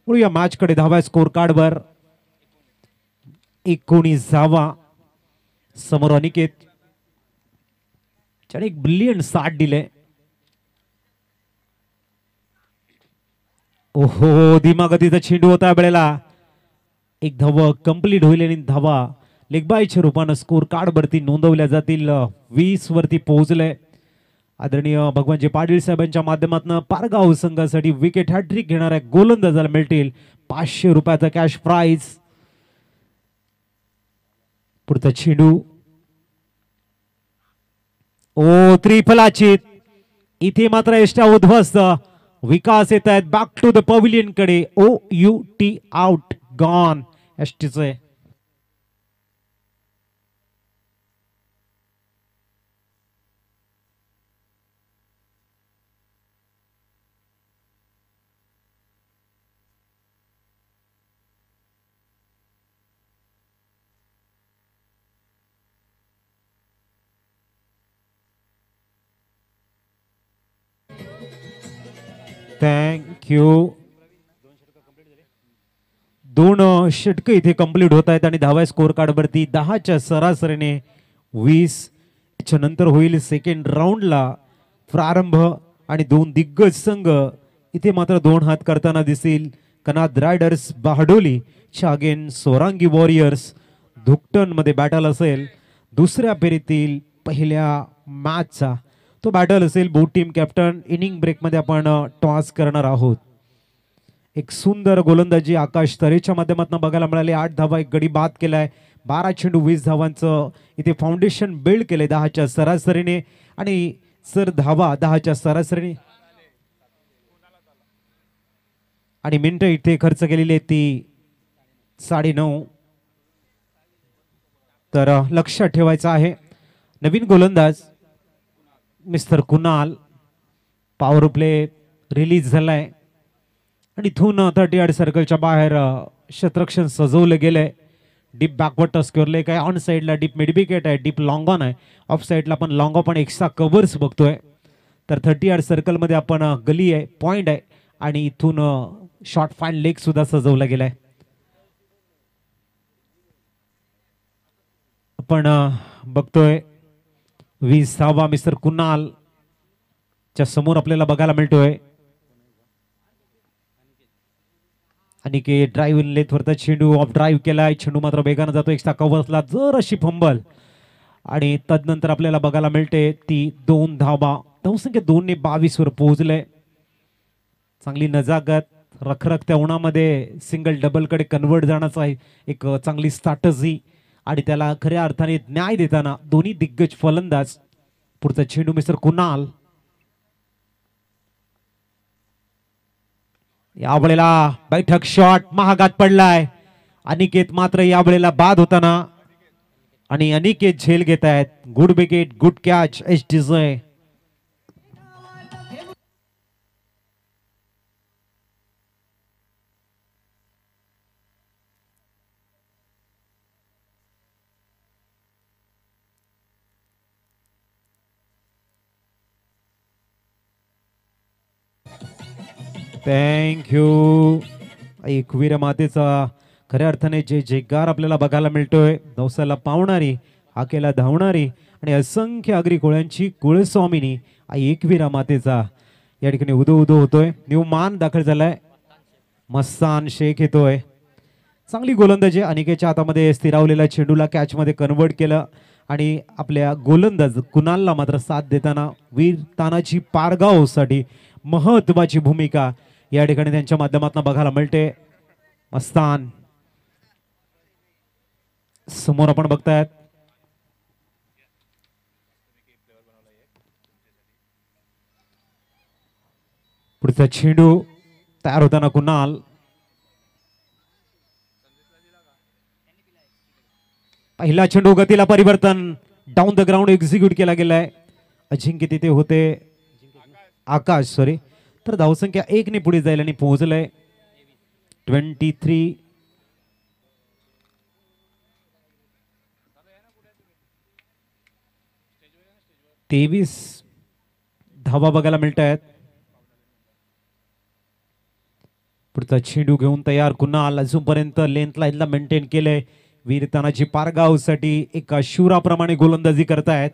Speaker 4: या मॅच कडे धावा स्कोर कार्डवर 19 धावा. समोर अनिकेत त्याने एक ब्रिलियंट 60 दिले. ओहो धीमा गतीचा चेंडू होता वेळेला. एक धावा कंप्लीट होईल आणि धावा लेगबायच्या रूपानं स्कोर कार्ड वरती नोंदवल्या जातील. 20 वरती पोहोचले. आदरणीय भगवानजी पाटील साहेबांच्या माध्यमातून पारगाव संघासाठी विकेट हॅट्रिक घेणाऱ्या गोलंदाजाला मिळतील 500 रुपयाचा कॅश प्राइज. पुढचा चेंडू ओ त्रिफलाचित. इथे मात्र एष्टा उद्ध्वस्त. विकास येत आहेत बॅक टू द पवेलियन कडे. OUT आउट गॉन एसटीचे. Thank you. 2 षटक इथे कंप्लीट होत आहेत आणि धावा स्कोर कार्ड वरती 10च्या सरासरीने 20. त्याच्या नंतर होईल सेकंड राऊंडला प्रारंभ आणि 2 दिग्गज संघ इथे मात्र 2 हात करताना दिसतील. Kanad riders Bahadoli again Sorangi warriors. Dhuktan मध्ये बॅटल असेल दुसऱ्या फेरीतील पहिल्या मॅचचा. तो बॅटल असेल both team captain. Inning break मध्ये आपण टॉस करणार आहोत. एक सुंदर गोलंदाजी आकाश तरेच्या माध्यमातून बघायला मिळाले. 8 धावा एक गडी बाद केलाय. 12 चेंडू 20 धावांचं इथे फाउंडेशन बिल्ड केले 10च्या सरासरीने आणि सर धावा 10च्या सरासरीने आणि मिनिटं इथे खर्च केलेली आहे ती 9.5. तर लक्षात ठेवायचं आहे नवीन गोलंदाज mister Kunal. Power play release झालाय आणि इथून 38 सर्कलच्या बाहेर क्षेत्ररक्षण सजवलं गेलंय. डीप बॅकवर्ड टस्क्युअरले काय ऑन साइडला डीप मिड विकेट आहे. डीप लॉंग ऑन आहे. ऑफ साइडला पण लॉंग ऑन एक्स्ट्रा कव्हर्स बघतोय. तर 38 सर्कल मध्ये आपण गली आहे पॉइंट आहे आणि इथून शॉर्ट फाईन लेग सुद्धा सजवला गेलाय. आपण बघतोय 20 धावा मिस्टर कुणाल च्या समोर आपल्याला बघायला मिळतोय. आणि के ड्राईव्ह इन लेथ वरचा चेंडू ऑफ ड्राईव्ह केलाय. चेंडू मात्र वेगानं जातो. एक्स्ट्रा कव्हर्सला जर अशी फंबल आणि तदनंतर आपल्याला बघायला मिळते ती 2 धावा. धावसंख्या 2 ने 22 वर पोहोचले. चांगली नजाकत रखरखत्या उन्हामध्ये सिंगल डबल कडे कन्वर्ट जाण्याचा एक चांगली स्ट्रॅटेजी आणि त्याला खऱ्या अर्थाने न्याय देताना दोन्ही दिग्गज फलंदाज. पुढचा चेंडू मिस्टर कुणाल. यावेळेला बैठक शॉट महागात पडलाय. अनिकेत मात्र यावेळेला बाद होताना आणि अनिकेत झेल घेत आहेत. गुड विकेट गुड कॅच एसटीचे. Thank you. एकवीर मातेचा खऱ्या अर्थाने जे जयकार आपल्याला बघायला मिळतोय. नवसाला पावणारी हाकेला धावणारी आणि असंख्य आगरी कोळ्यांची कुळस्वामिनी आई एकवीरा मातेचा या ठिकाणी उदो उदो होतोय. न्यू मान दाखल झालाय. मस्तान शेख येतोय. चांगली गोलंदाजी. अनिकेच्या हातामध्ये स्थिरावलेल्या चेंडूला कॅच मध्ये कन्वर्ट केलं आणि आपल्या गोलंदाज कुणालला मात्र साथ देताना वीर तानाजी पारगाव साठी महत्वाची भूमिका या ठिकाणी त्यांच्या माध्यमातून बघायला मिळते. मस्तान समोर आपण बघतायत. पुढचा चेंडू तयार होताना कुणाल. पहिला चेंडू गतीला परिवर्तन डाऊन द ग्राउंड एक्झिक्यूट केला गेलाय. अजिंक्य तिथे होते आकाश सॉरी. तर धावसंख्या 1 ने पुढे जाईल आणि पोहोचलंय 23. 23 धावा बघायला मिळत आहेत. पुढचा चेंडू घेऊन तयार कुणाल अजूनपर्यंत लेंथ लाईनला मेंटेन केलंय. वीर तानाजी पारगावसाठी एका शूराप्रमाणे गोलंदाजी करतायत,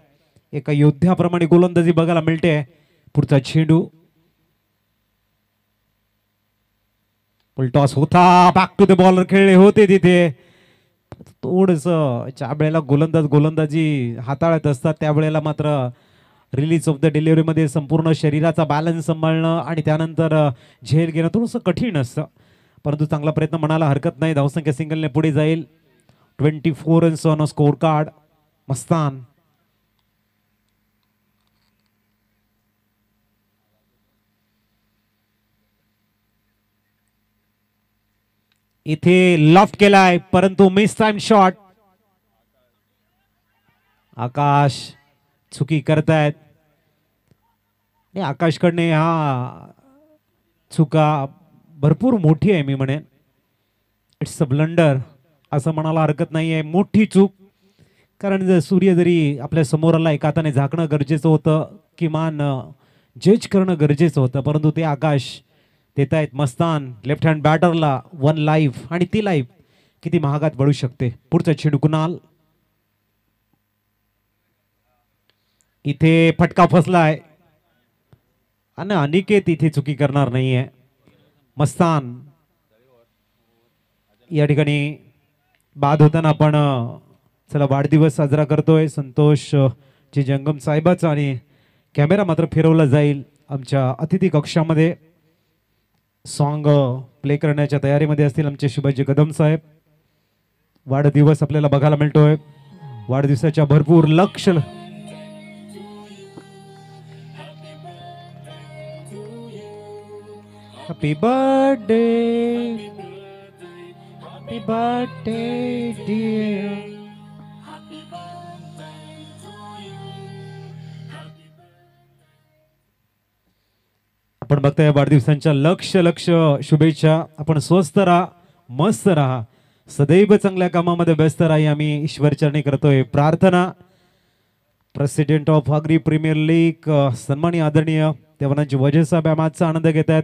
Speaker 4: एका योद्ध्याप्रमाणे गोलंदाजी बघायला मिळते. पुढचा चेंडू टॉस होता, बॅक टू द बॉलर खेळले होते तिथे. थोडस ज्या वेळेला गोलंदाजी हाताळत असतात त्यावेळेला मात्र रिलीज ऑफ द डिलिव्हरी मध्ये संपूर्ण शरीराचा बॅलन्स सांभाळणं आणि त्यानंतर झेल घेणं थोडंसं कठीण असतं, परंतु चांगला प्रयत्न म्हणायला हरकत नाही. धावसंख्या सिंगलने पुढे जाईल. 24 runs on a score card. Mastan इथे लॉफ्ट केलाय परंतु मिस टाइम शॉट. आकाश चुकी करतायत. आकाशकडने हा चुका भरपूर मोठी आहे, मी म्हणेन इट्स अ ब्लंडर असं म्हणायला हरकत नाहीये. मोठी चूक, कारण जर सूर्य जरी आपल्या समोर आला एका हाताने झाकणं गरजेचं होतं, किमान जज करणं गरजेचं होतं, परंतु ते आकाश देत आहेत. मस्तान लेफ्ट हँड बॅटरला 1 लाईफ, आणि ती लाईफ किती महागात पडू शकते. पुढचा चेंडू कुणाल, इथे फटका फसलाय आणि अनिकेत इथे चुकी करणार नाहीये. मस्तान या ठिकाणी बाद होताना आपण चला वाढदिवस साजरा करतोय संतोष जी जंगम साहेबाचा, आणि कॅमेरा मात्र फिरवला जाईल आमच्या अतिथी कक्षामध्ये. सॉन्ग प्ले करण्याच्या तयारीमध्ये असतील आमचे शिवाजी कदम साहेब. वाढदिवस आपल्याला बघायला मिळतोय. वाढदिवसाच्या भरपूर लक्ष. Happy birthday, happy birthday dear. आपण बघताय वाढदिवसांच्या लक्ष शुभेच्छा. आपण स्वस्थ राहा, मस्त राहा, सदैव चांगल्या कामामध्ये व्यस्त राहा, आम्ही ईश्वरचरणी करतोय प्रार्थना. President of Agri premier league सन्माननीय आदरणीय देवानंद वजे साहेब या मॅचचा आनंद घेत आहेत.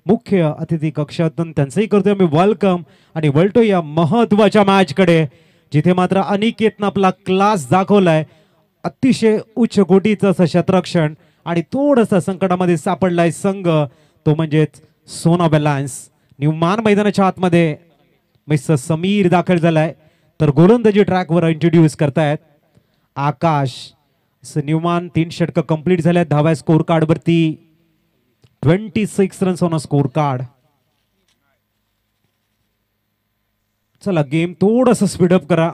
Speaker 4: मुख्य अतिथी कक्षातून त्यांचंही करतोय मी वेलकम, आणि वळतो या महत्वाच्या मॅच कडे, जिथे मात्र अनिकेतनं आपला क्लास दाखवलाय. अतिशय उच्च कोटीचं असं शतरक्षण, आणि थोडंसं संकटामध्ये सापडलाय संघ, तो म्हणजेच सोना बेलान्स. न्यूमान मैदानाच्या आतमध्ये मिस्टर समीर दाखल झालाय, तर गोलंदाजी ट्रॅकवर इंट्रोड्यूस करतायत आकाश. न्यूमान 3 षटक कंप्लीट झाल्यात. धाव्या स्कोर कार्ड वरती 26 runs on a score card. चला गेम थोडस स्पीडअप करा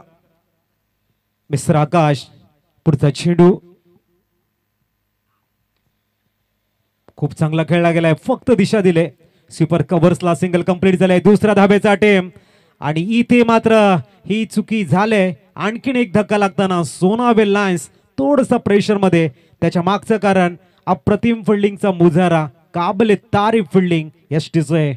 Speaker 4: मिस्टर आकाश. पुढचा चेंडू खूप चांगला खेळला गेलाय, फक्त दिशा दिले. स्वीपर कव्हर्सला सिंगल कंप्लीट झालाय. दुसऱ्या धाब्याचा अटेम्प्ट, आणि इथे मात्र ही चुकी झाले. आणखीन एक धक्का लागताना सोनाबेल लायन्स थोडसा प्रेशर मध्ये. त्याच्या मागचं कारण अप्रतिम फिल्डिंगचा मुजारा, काबले तारीफ फिल्डिंग यष्टीचे.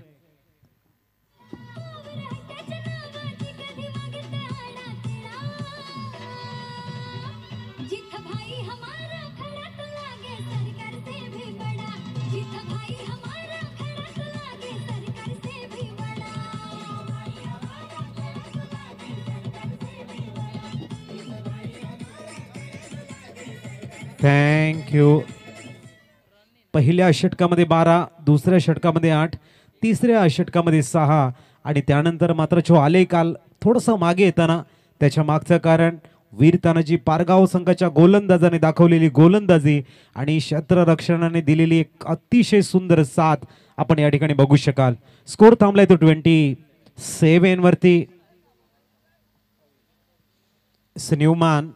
Speaker 4: Thank you. पहिल्या षटकामध्ये 12, दुसऱ्या षटकामध्ये 8, तिसऱ्या षटकामध्ये 6, आणि त्यानंतर मात्र जो आले काल थोडंसं मागे येताना. त्याच्या मागचं कारण वीर तानाजी पारगाव संघाच्या गोलंदाजाने दाखवलेली गोलंदाजी आणि क्षेत्ररक्षणाने दिलेली एक अतिशय सुंदर साथ आपण या ठिकाणी बघू शकाल. स्कोर थांबलाय तो 27 वरती. न्यूमान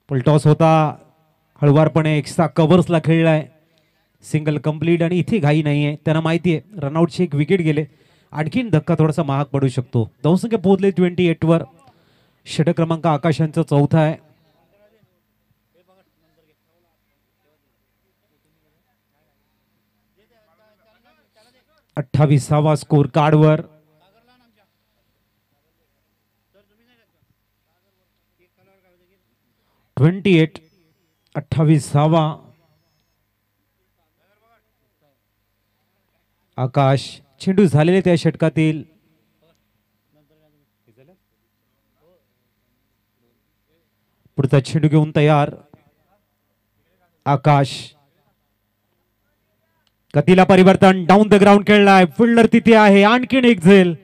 Speaker 4: टॉस होता, हळवारपणे एक्स्ट्रा कव्हर्सला खेळलाय. सिंगल कंप्लीट, आणि इथे घाई नाहीये. त्यांना माहिती आहे रनआउटची एक विकेट गेले, आणखीन धक्का थोडासा महाग पडू शकतो. धावसंख्या पोहोचले 28 वर. षटक क्रमांक आकाशांचा 4था आहे. अठ्ठावीसावा स्कोर कार्डवर. 28 28 आकाश चेंडू झालेले त्या षटकातील पुढचा चेंडू घेऊन तयार आकाश गतीला परिवर्तन डाऊन द ग्राउंड खेळलाय फिल्डर तिथे आहे आणखीन एक झेल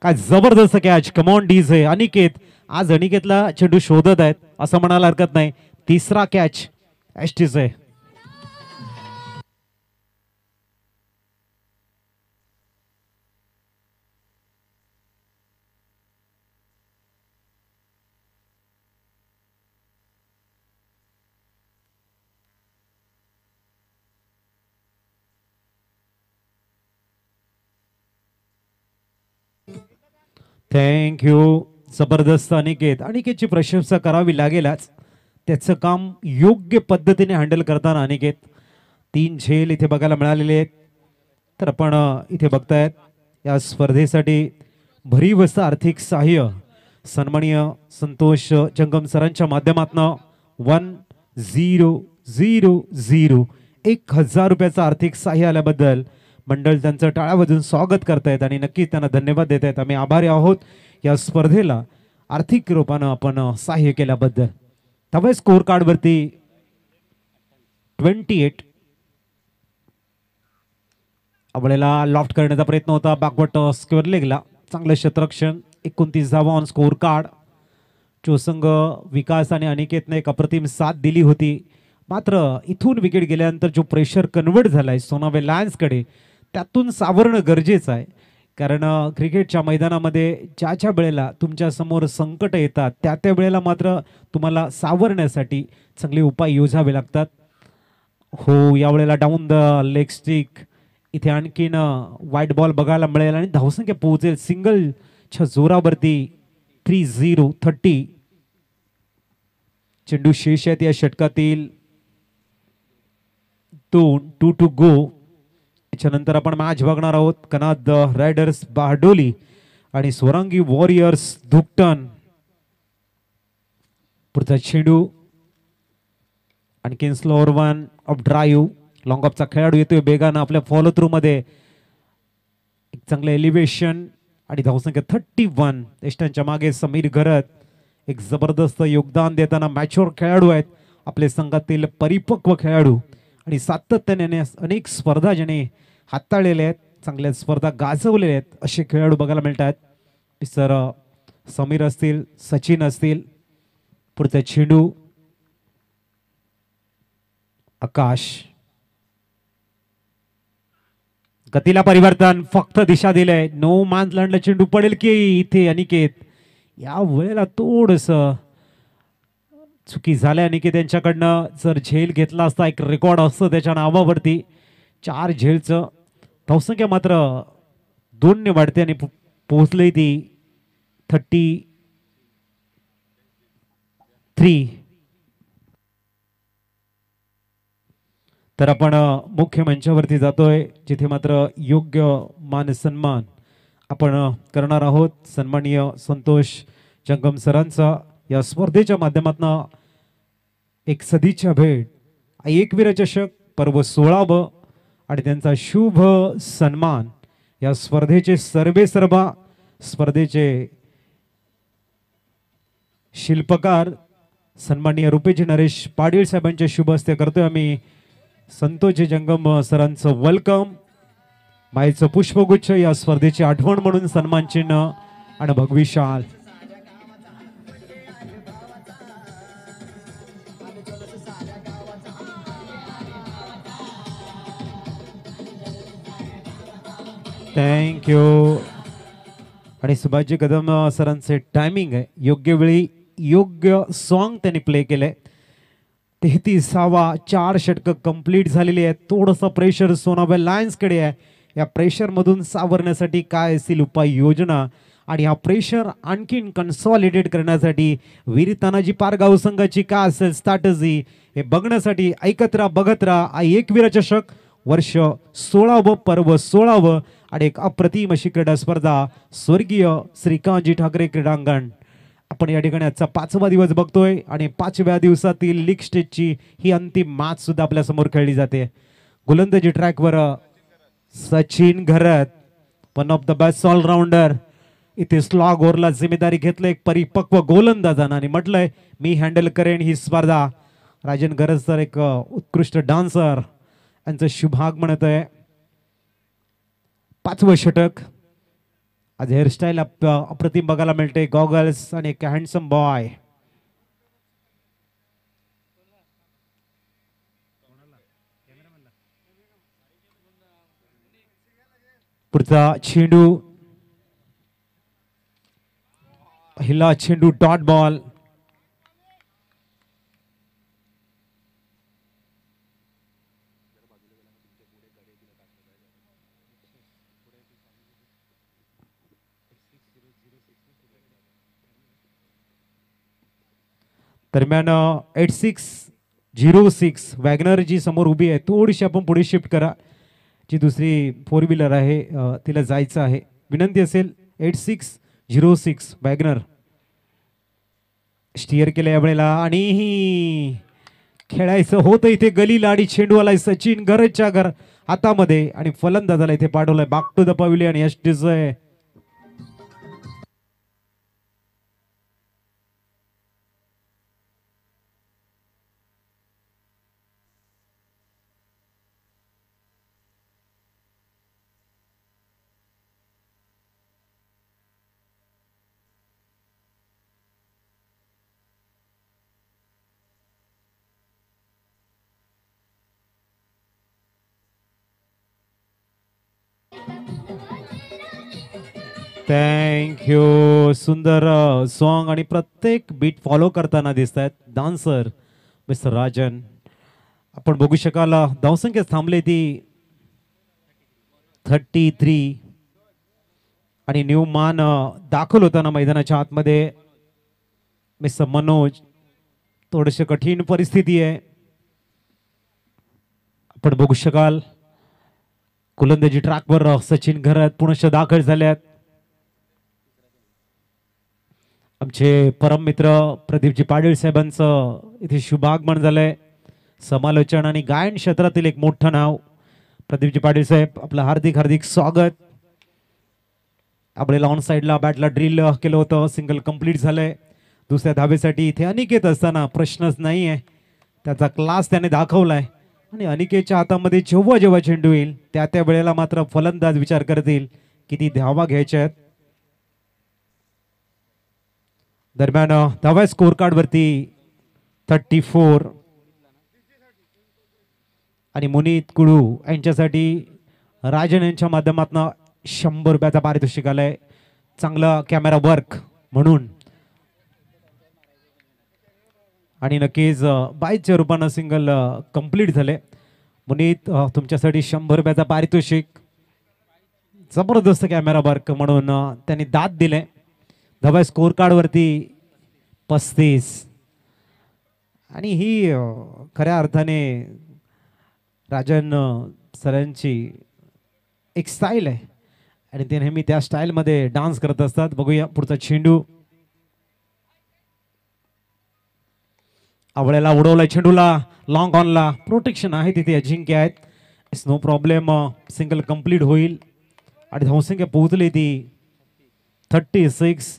Speaker 4: काय जबरदस्त कॅच कमॉन डीजे अनिकेत आज अनिकेतला चेंडू शोधत आहेत असं म्हणायला हरकत नाही तिसरा कॅच एसटीचे थँक्यू जबरदस्त अनिकेतची प्रशंसा करावी लागेलच त्याचं काम योग्य पद्धतीने हँडल करताना अनिकेत 3 झेल इथे बघायला मिळालेले आहेत तर आपण इथे बघतायत या स्पर्धेसाठी भरीव असं आर्थिक सहाय्य सन्माननीय संतोष जंगम सरांच्या माध्यमातून 1000 1000 रुपयाचं आर्थिक सहाय्य आल्याबद्दल मंडळ त्यांचं टाळ्या वाजवून स्वागत करतायत आणि नक्कीच त्यांना धन्यवाद देत आहेत आम्ही आभारी आहोत या स्पर्धेला आर्थिक रूपानं आपण सहाय्य केल्याबद्दल त्यामुळे स्कोर कार्ड वरती 28 आपल्याला लॉफ्ट करण्याचा प्रयत्न होता बॅकवर्ड स्क्वेअर लेगला चांगलं क्षेत्ररक्षण 29 धावा ऑन स्कोर कार्ड चोसंग विकास आणि अनिकेतने एक अप्रतिम साथ दिली होती मात्र इथून विकेट गेल्यानंतर जो प्रेशर कन्वर्ट झालाय सोनावे लायन्सकडे त्यातून सावरणं गरजेचं आहे कारण क्रिकेटच्या मैदानामध्ये ज्या वेळेला तुमच्या समोर संकट येतात त्या वेळेला मात्र तुम्हाला सावरण्यासाठी चांगले उपाय योजावे लागतात हो यावेळेला डाऊन द लेग स्टिक इथे आणखीन वाईट बॉल बघायला मिळेल आणि धावसंख्या पोहोचेल सिंगलच्या जोरावरती 30 चेंडू शेष आहेत या षटकातील 2 टू गो त्याच्यानंतर आपण मॅच बघणार आहोत कनाद रायडर्स बारडोली आणि स्वरांगी वॉरियर्स धुकटन पुढचा चेंडू आणखीन slower one off drive long ऑफचा खेळाडू येतोय बेगानं आपल्या फॉलो थ्रू मध्ये एक चांगलं एलिव्हेशन आणि धावसंख्या 31 एस्टनच्या मागे समीर घरत एक जबरदस्त योगदान देताना मॅच्युअर खेळाडू आहेत आपले संघातील परिपक्व खेळाडू आणि सातत्याने अनेक स्पर्धा ज्याने हाताळलेल्या आहेत चांगल्या स्पर्धा गाजवलेल्या आहेत असे खेळाडू बघायला मिळतात सर समीर असतील सचिन असतील पुढचा चेंडू आकाश गतीला परिवर्तन फक्त दिशा दिलंय नो मॅन्स लँडला चेंडू पडेल की इथे अनिकेत या वेळेला थोडस चुकी झाल्या अनिकेत यांच्याकडनं जर झेल घेतला असता एक रेकॉर्ड असतं त्याच्या नावावरती 4 झेलचं धावसंख्या मात्र 2 ने वाढते आणि पोहोचली ती 33 तर आपण मुख्य मंचावरती जातोय जिथे मात्र योग्य मान सन्मान आपण करणार आहोत सन्माननीय संतोष जंगम सरांचा या स्पर्धेच्या माध्यमातून एक सदिच्छा भेट एकवीर चषक पर्व 16व आणि त्यांचा शुभ सन्मान या स्पर्धेचे सर्वेसर्वा स्पर्धेचे शिल्पकार सन्माननीय रुपेजी नरेश पाटील साहेबांच्या शुभ हस्ते करतोय आम्ही संतोष जंगम सरांचं वेलकम मायेचं पुष्पगुच्छ या स्पर्धेची आठवण म्हणून सन्मान चिन्ह आणि भगवी शाल थँक्यू आणि सुभाषजी कदम सरांचे टायमिंग आहे योग्य वेळी योग्य सॉन्ग त्यांनी प्ले केलंय 33वा 4 षटकं कंप्लीट झालेली आहेत थोडंसं प्रेशर सोनावे लायन्सकडे आहे या प्रेशर मधून सावरण्यासाठी काय असतील उपाययोजना आणि हा प्रेशर आणखीन कन्सॉलिडेट करण्यासाठी वीर तानाजी पारगाव संघाची काय असेल स्ट्रॅटेजी हे बघण्यासाठी ऐकत राहा बघत राहा एकवीर चषक वर्ष 16व पर्व 16व आणि एक अप्रतिम अशी क्रीडा स्पर्धा स्वर्गीय श्रीकांतजी ठाकरे क्रीडांगण आपण या ठिकाणी आजचा 5वा दिवस बघतोय आणि 5व्या दिवसातील लीग स्टेजची ही अंतिम मॅच सुद्धा आपल्या समोर खेळली जाते. गोलंदाजी ट्रॅकवर Sachin Gharat, one of the best all rounder, इथे स्लॉग ओव्हरला जिम्मेदारी घेतलं एक परिपक्व गोलंदाजानं आणि म्हटलंय मी हँडल करेन ही स्पर्धा. राजन गरज तर एक उत्कृष्ट डान्सर, यांचं शुभागमन आहे. 5वं षटक. आज हेअरस्टाईल अप्रतिम बघायला मिळते, गॉगल्स आणि एक हँडसम बॉय. पुढचा चेंडू, पहिला चेंडू डॉट बॉल. दरम्यान 8606 वॅगनर जी समोर उभी आहे थोडीशी आपण पुढे शिफ्ट करा. जी दुसरी 4 व्हीलर आहे तिला जायचं आहे. विनंती असेल 8606 वॅगनर स्टिअर केलं यावेळेला आणि खेळायचं होतं इथे गलीला आणि चेंडू आलाय सचिन घरच्या हातामध्ये आणि फलंदाजाला इथे पाठवलाय back to the pavilion. Yash DJ thank you. सुंदर सॉन्ग आणि प्रत्येक बीट फॉलो करताना दिसत आहेत डान्सर मिस्टर राजन. आपण बघू शकाल धावसंख्या थांबली ती 33 आणि न्यू मान दाखल होताना मैदानाच्या आतमध्ये मिस्टर मनोज. थोडीशी कठीण परिस्थिती आहे. आपण बघू शकाल गोलंदाजी ट्रॅकवर सचिन घरात पुनश्च दाखल झाल्यात. आमचे परम मित्र प्रदीपजी पाटील साहेबांचं इथे शुभागमन झालंय. समालोचन आणि गायन क्षेत्रातील एक मोठं नाव प्रदीपजी पाटील साहेब, आपलं हार्दिक हार्दिक स्वागत. आपल्याला ऑन साईडला बॅटला ड्रिल केलं होतं, सिंगल कंप्लीट झालंय. दुसऱ्या धावेसाठी इथे अनिकेत असताना प्रश्नच नाही आहे, त्याचा क्लास त्याने दाखवलाय. आणि अनिकेतच्या हातामध्ये जेव्हा जेव्हा चेंडू येईल त्या त्या वेळेला मात्र फलंदाज विचार करतील किती धावा घ्यायच्या आहेत. दरम्यान धावा स्कोर कार्ड वरती 34 आणि मुनीत कुळू यांच्यासाठी राजन यांच्या माध्यमातून 100 रुपयाचा पारितोषिक आलाय चांगला कॅमेरा वर्क म्हणून. आणि नक्कीच 22च्या रूपानं सिंगल कंप्लीट झाले. मुनीत तुमच्यासाठी 100 रुपयाचा पारितोषिक, जबरदस्त कॅमेरा वर्क म्हणून त्यांनी दाद दिले. धावा स्कोर कार्ड वरती 35 आणि ही खऱ्या अर्थाने राजन सरांची एक स्टाईल आहे आणि ते नेहमी त्या स्टाईलमध्ये डान्स करत असतात. बघूया पुढचा चेंडू. आवळ्याला उडवलाय चेंडूला, लॉंग ऑनला प्रोटेक्शन आहे तिथे, अजिंक्य आहेत. It's no problem, single complete होईल आणि धावसंख्या पोहोचली ती 36.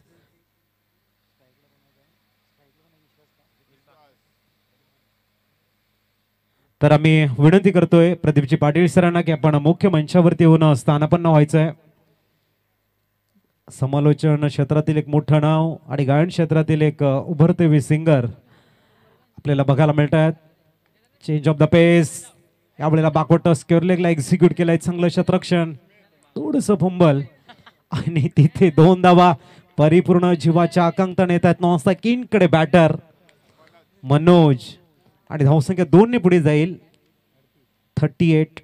Speaker 4: तर आम्ही विनंती करतोय प्रदीपजी पाटील सरांना की आपण मुख्य मंचावरती येऊन स्थानापन्न व्हायचंय. समालोचन क्षेत्रातील एक मोठं नाव आणि गायन क्षेत्रातील एक उभरते सिंगर आपल्याला बघायला मिळतात. चेंज ऑफ द पेस, यावेळेला बॅकवर्ड टच लेगला एक्झिक्यूट केलाय, चांगलं शतरक्षण, थोडंसं फंबल आणि तिथे 2 धावा परिपूर्ण जीवाच्या आकांक्षाने येतात. नॉनस्टा किनकडे बॅटर मनोज आणि धावसंख्या 2 ने पुढे जाईल 38.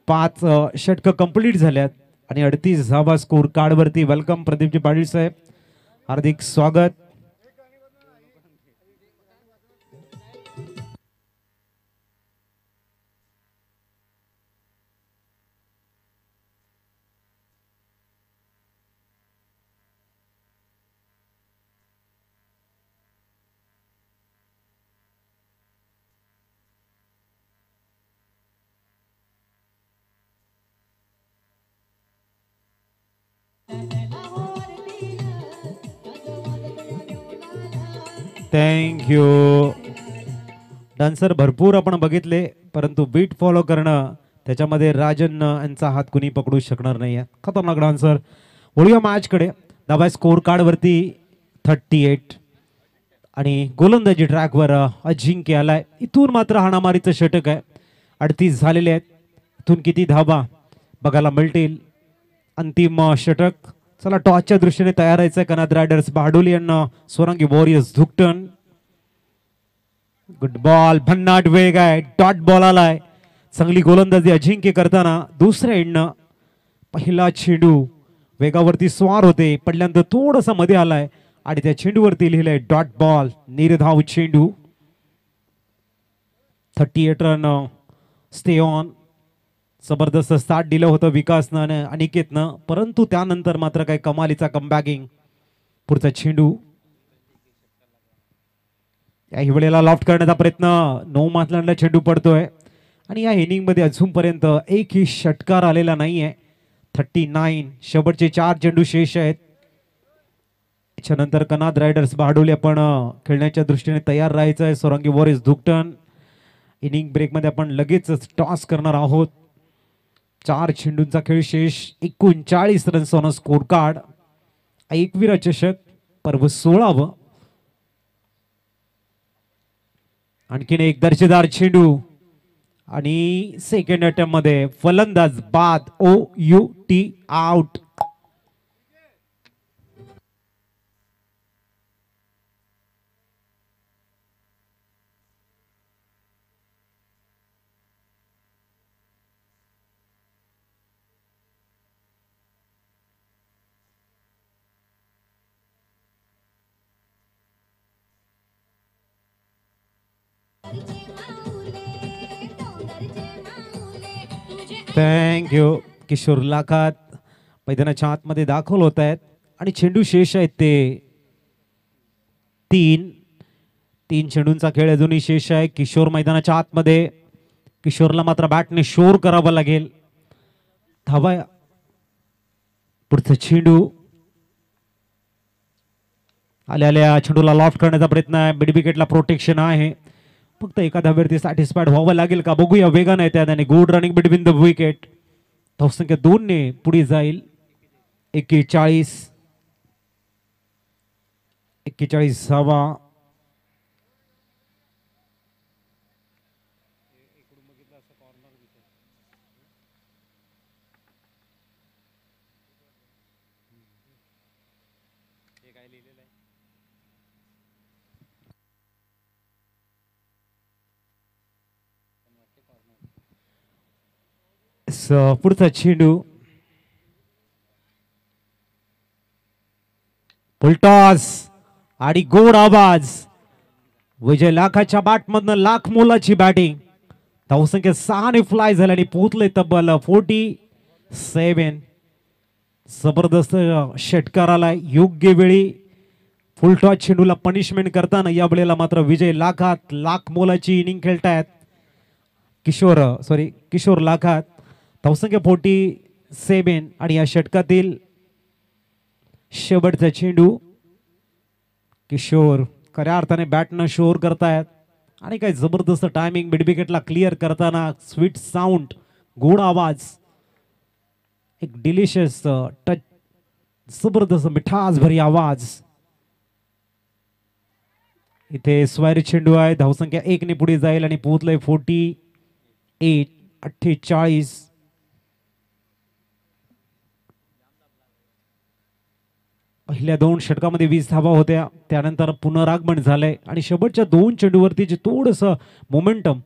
Speaker 4: पाच षटक कंप्लीट झाल्यात आणि 38 धावा स्कोर कार्ड वरती. वेलकम प्रदीपजी पाटील साहेब, हार्दिक स्वागत. थँक्यू. डान्सर भरपूर आपण बघितले, परंतु बीट फॉलो करणं त्याच्यामध्ये राजन यांचा हात कुणी पकडू शकणार नाही आहे. खतरनाक डान्सर. वळूया मॅचकडे. दाबा स्कोर कार्ड वरती 38 आणि गोलंदाजी ट्रॅकवर अजिंक्य आलाय. इथून मात्र हाणामारीचं षटक आहे. 38 झालेले आहेत. इथून किती धाबा बघायला मिळतील. अंतिम षटक. चला टॉसच्या दृष्टीने तयार व्हायचंय. कनाद रायडर्स बारडोली यांना Sorangi warriors Dhuktan. Good ball. भन्नाट वेग आहे. डॉट बॉल आलाय. चांगली गोलंदाजी अजिंक्य करताना दुसऱ्या एंडनं पहिला चेंडू वेगावरती स्वार होते. पडल्यानंतर थोडासा मध्ये आलाय आणि त्या चेंडूवरती लिहिलंय डॉट बॉल. निर्धाव चेंडू. 38 रन स्टे ऑन. जबरदस्त स्टार्ट दिलं होतं विकासनं आणि अनिकेतनं, परंतु त्यानंतर मात्र काही कमालीचा कमबॅकिंग. पुढचा चेंडू याही वेळेला लॉफ्ट करण्याचा प्रयत्न. 9 माथल्यांना चेंडू पडतोय आणि या इनिंग मध्ये अजूनपर्यंत एकही षटकार आलेला नाहीये. 39. शेवटचे 4 चेंडू शेष आहेत. त्याच्यानंतर कनाद रायडर्स बारडोली आपण खेळण्याच्या दृष्टीने तयार राहायचं आहे. सोरंगी वॉरियर्स धुकटन. इनिंग ब्रेक मध्ये आपण लगेच टॉस करणार आहोत. 4 चेंडूंचा खेळ शेष. 39 runs on score card. Ekvira चषक पर्व 16व. आणखीन एक दर्जेदार चेंडू आणि सेकंड अटेम्प्ट मध्ये फलंदाज बाद. OUT out. थँक्यू. किशोर लाखात मैदानाच्या आतमध्ये दाखल होत आहेत आणि चेंडू शेष आहेत ते 3 चेंडूंचा खेळ अजूनही शेष आहे. किशोर मैदानाच्या आतमध्ये. किशोरला मात्र बॅटने शोर करावा लागेल. धावा. पुढचा चेंडू. आल्या चेंडूला लॉफ्ट करण्याचा प्रयत्न आहे. मिड विकेटला प्रोटेक्शन आहे. फक्त एका धाब्यावरती सॅटिस्फाईड व्हावं लागेल का बघूया. वेगाने येतात आणि good running between the wicket. धावसंख्या 2 ने पुढे जाईल. 41 धावा. पुढचा चेंडू. फुलटॉस आणि गोड आवाज. विजय लाखाच्या बॅटमधनं लाख मोलाची बॅटिंग. धावसंख्या 6 ने फ्लाय झाली आणि पोहोचले तब्बल 47. जबरदस्त षटकार आलाय योग्य वेळी. फुलटॉस चेंडूला पनिशमेंट करताना या वेळेला मात्र विजय लाखात लाख मोलाची इनिंग खेळतायत. किशोर लाखात. धावसंख्या 47 आणि या षटकातील शेवटचा चेंडू. किशोर खऱ्या अर्थाने बॅटनं शोर करतायत आणि काय जबरदस्त टायमिंग. मिड विकेटला क्लिअर करताना स्वीट साऊंड. गोड आवाज. एक डिलिशियस टच. जबरदस्त मिठास भरी आवाज. इथे स्वारी चेंडू आहे. धावसंख्या 1 ने पुढे जाईल आणि पोहोचलंय 48. पहिल्या 2 षटकामध्ये 20 धावा होत्या. त्यानंतर पुनरागमन झालंय आणि शेवटच्या 2 चेंडूवरती जे थोडंसं मोमेंटम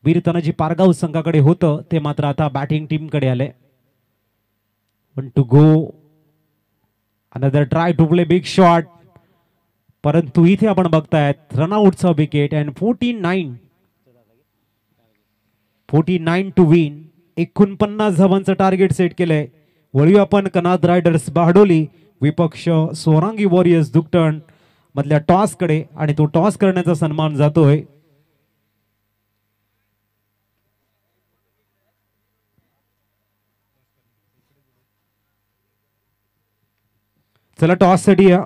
Speaker 4: वीर तानाजी पारगाव संघाकडे होतं ते मात्र आता बॅटिंग टीम कडे आलंय. 1 to go. Another try to play big shot. परंतु इथे आपण बघतायत रनआउटचा विकेट अँड 49 टू विन. 49 धावांचं टार्गेट सेट केलंय. वळूया आपण कनाद रायडर्स बारडोली विपक्ष सोरांगी वॉरियर्स धुकटन मधल्या टॉस कडे आणि तो टॉस करण्याचा सन्मान जातोय. चला टॉस साठी या.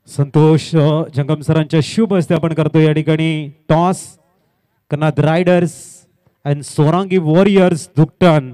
Speaker 4: संतोष जंगम सरांच्या शुभ हस्ते आपण करतो या ठिकाणी toss. Kanad riders and Sorangi warriors Dhuktan.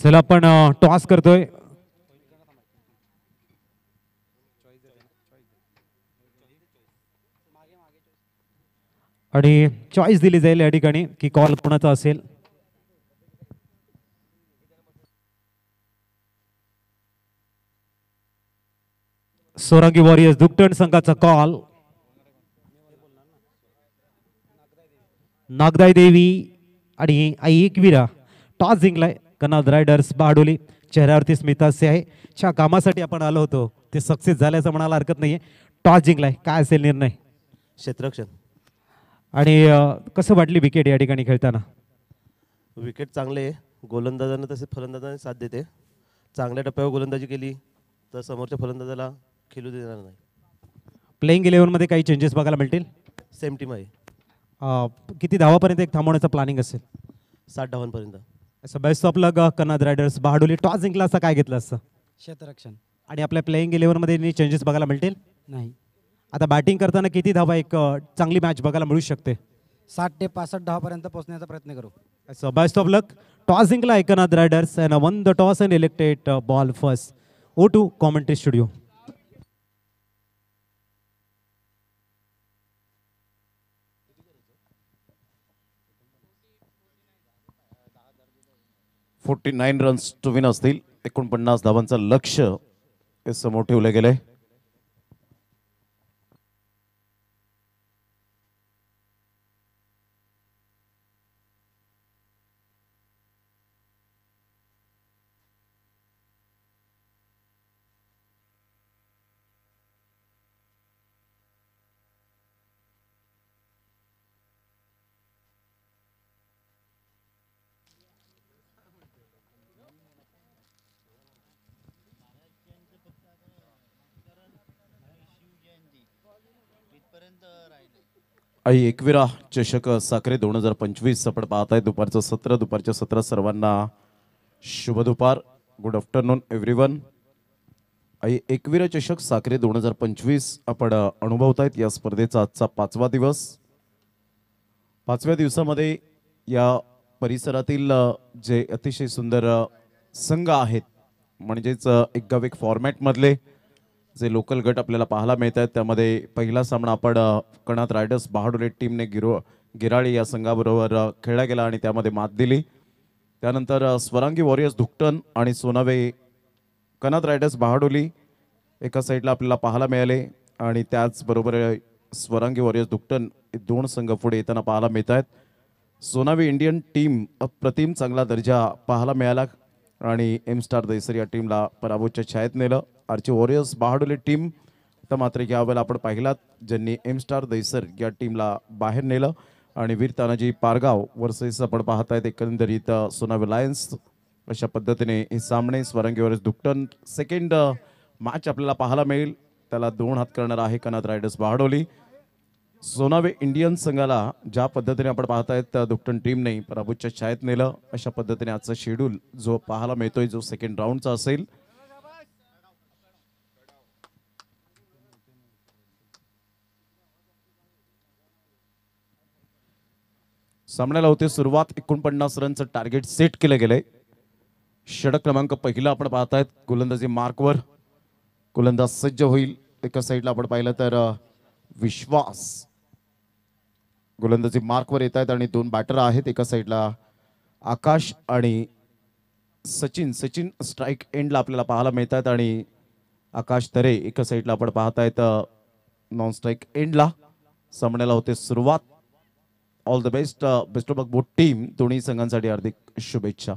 Speaker 4: चला आपण टॉस करतोय. आणि चॉईस दिली जाईल या ठिकाणी की कॉल कोणाचा असेल. सोरांगी वॉरियर्स धुकटण संघाचा कॉल. नागदाई देवी आणि आई एकविरा. टॉस जिंकलाय कन्नड रायडर्स बहाडोली. चेहऱ्यावरती स्मितहास्य आहे. ज्या कामासाठी आपण आलो होतो ते सक्सेस झाल्याचं म्हणायला हरकत नाहीये. टॉस जिंकलाय, काय असेल निर्णय?
Speaker 5: क्षेत्ररक्षण.
Speaker 4: आणि कसं वाटली विकेट या ठिकाणी खेळताना?
Speaker 5: विकेट चांगले आहे. गोलंदाजांना तसे फलंदाजांना साथ देते. चांगल्या टप्प्यावर गोलंदाजी केली तर समोरच्या फलंदाजाला खेळू देणार नाही.
Speaker 4: प्लेइंग 11 मध्ये काही चेंजेस बघायला मिळतील?
Speaker 5: सेम टीम आहे.
Speaker 4: किती धावापर्यंत एक थांबवण्याचं प्लॅनिंग असेल?
Speaker 5: 60 धावांपर्यंत.
Speaker 4: असं best of luck Kannad riders Bahadoli. Toss जिंकला असं काय घेतलं असतं?
Speaker 6: क्षेत्ररक्षण.
Speaker 4: आणि आपल्या प्लेइंग 11 मध्ये चेंजेस बघायला मिळतील?
Speaker 6: नाही.
Speaker 4: आता बॅटिंग करताना किती धावा एक चांगली मॅच बघायला मिळू शकते?
Speaker 6: 60 ते 65 धावापर्यंत पोहोचण्याचा प्रयत्न करू.
Speaker 4: So best of luck. Toss जिंकला Kannada riders and won the toss and elected ball first. O2 commentary studio.
Speaker 2: $49 runs to win असतील. 49 धावांचं लक्ष्य समोर ठेवलं गेलंय. आई एकविरा चषक साखरे 2025 आपण पाहताय. दुपारचं सत्र, दुपारच्या सत्रात सर्वांना शुभ दुपार. Good afternoon everyone. आई एकविरा चषक साखरे 2025 आपण अनुभवतायत. या स्पर्धेचा आजचा 5वा दिवस. 5व्या दिवसामध्ये या परिसरातील जे अतिशय सुंदर संघ आहेत, म्हणजेच एक गाव एक फॉर्मॅटमधले जे लोकल गट आपल्याला पाहायला मिळत आहेत, त्यामध्ये पहिला सामना आपण कन्नड रायडर्स बहाडोली टीमने गिराळी या संघाबरोबर खेळला गेला आणि त्यामध्ये मात दिली. त्यानंतर स्वरांगी वॉरियर्स धुकटन आणि सोनावे कन्नड रायडर्स बहाडोली एका साईडला आपल्याला पाहायला मिळाले आणि त्याचबरोबर स्वरांगी वॉरियर्स धुकटन हे दोन संघ पुढे येताना पाहायला मिळत आहेत. सोनावे इंडियन टीम अप्रतिम चांगला दर्जा पाहायला मिळाला आणि एम स्टार दैसर या टीमला पराभूच्या छायेत नेलं. आर्ची वॉरियर्स बहाडोली टीम तर मात्र यावेळेला आपण पाहिलात ज्यांनी एम स्टार दैसर या टीमला बाहेर नेलं आणि वीर तानाजी पारगाव वर्सेस आपण पाहतायत एकंदरीत सोनावे लायन्स. अशा पद्धतीने हे सामने Swarangi warriors Dhuktan second match आपल्याला पाहायला मिळेल. त्याला 2 हात करणार आहे कन्नड रायडर्स बहाडोली. सोनावे इंडियन संघाला ज्या पद्धतीने आपण पाहतायत धुकटन टीमने पराभूच्या छायेत नेलं. अशा पद्धतीने आजचा शेड्यूल जो पाहायला मिळतोय जो सेकंड राऊंडचा असेल. सामन्याला होते सुरुवात. 49 रनचं टार्गेट सेट केलं गेलंय. षटक क्रमांक पहिला आपण पाहतायत. गोलंदाजी मार्कवर गोलंदाज सज्ज होईल. एका साईडला आपण पाहिलं तर विश्वास गोलंदाजी मार्कवर येत आहेत आणि 2 बॅटर आहेत. एका साईडला आकाश आणि सचिन सचिन स्ट्राईक एंडला आपल्याला पाहायला मिळतात आणि आकाश तरे एका साईडला आपण पाहतायत नॉन स्ट्राईक एंडला. सामन्याला होते सुरुवात. All the best best of both team. दोन्ही संघांसाठी हार्दिक शुभेच्छा.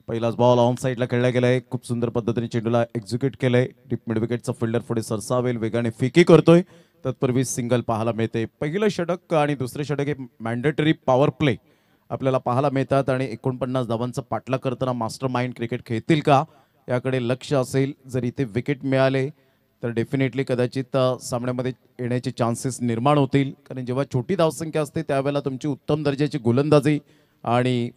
Speaker 2: पहिलाच बॉल ऑन साईडला खेळला गेलाय. खूप सुंदर पद्धतीने चेंडूला एक्झिक्यूट केलंय. डीप मिड विकेटचा फिल्डर पुढे सरसावेल वेगाने फेकी करतोय. तत्पूर्वी सिंगल पाहायला मिळते. पहिलं षटक आणि दुसरे षटक हे मॅन्डेटरी पॉवर प्ले आपल्याला पाहायला मिळतात आणि 49 धावांचा पाठलाग करताना मास्टर माइंड क्रिकेट खेळतील का याकडे लक्ष असेल. जर इथे विकेट मिळाले तर डेफिनेटली कदाचित सामन्यामध्ये येण्याचे चान्सेस निर्माण होतील. कारण जेव्हा छोटी धावसंख्या असते त्यावेळेला तुमची उत्तम दर्जाची गोलंदाजी आणि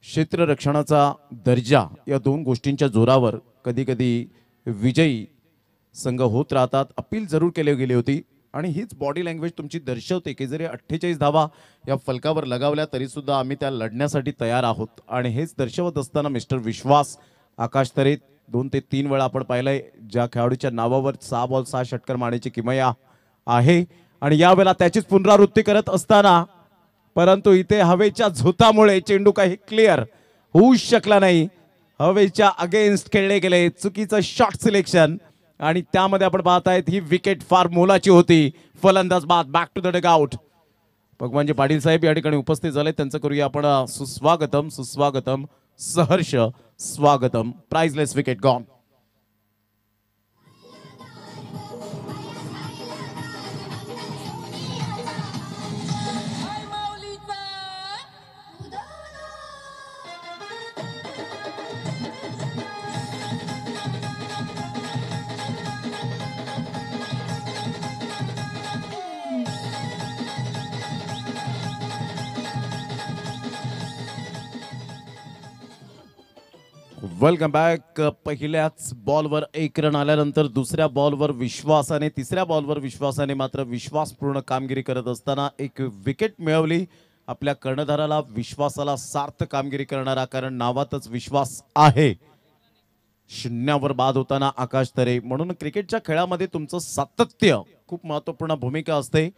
Speaker 2: क्षेत्ररक्षणाचा दर्जा या दोन गोष्टींच्या जोरावर कधी कधी विजयी संघ होत राहतात. अपील जरूर केली गेली होती आणि हीच बॉडी लँग्वेज तुमची दर्शवते की जरी 48 धावा या फलकावर लगावल्या तरी सुद्धा आम्ही त्या लढण्यासाठी तयार आहोत. आणि हेच दर्शवत असताना मिस्टर विश्वास आकाश तरे 2 ते 3 वेळा आपण पाहिलंय ज्या खेळाडूच्या नावावर 6 बॉल 6 षटकार मारण्याची किमया आहे आणि यावेळेला त्याचीच पुनरावृत्ती करत असताना परंतु इथे हवेच्या झोतामुळे चेंडू काही क्लिअर होऊ शकला नाही. हवेच्या अगेन्स्ट खेळले गेले. चुकीचं शॉट सिलेक्शन आणि त्यामध्ये आपण पाहतायत ही विकेट फार मोलाची होती. फलंदाज बाद back to the dugout. Bhagwanji Patil साहेब या ठिकाणी उपस्थित झाले. त्यांचं करूया आपण सुस्वागतम सुस्वागतम सहर्ष स्वागतम. Priceless wicket gone. Welcome back. पहिल्याच बॉलवर 1 रन आल्यानंतर दुसऱ्या बॉलवर विश्वासाने तिसऱ्या बॉलवर विश्वासाने मात्र विश्वासपूर्ण कामगिरी करत असताना एक विकेट मिळवली. आपल्या कर्णधाराला विश्वासाला सार्थ कामगिरी करणारा कारण नावातच विश्वास आहे. शून्यावर बाद होताना आकाश तरे. म्हणून क्रिकेटच्या खेळामध्ये तुमचं सातत्य खूप महत्त्वपूर्ण भूमिका असते.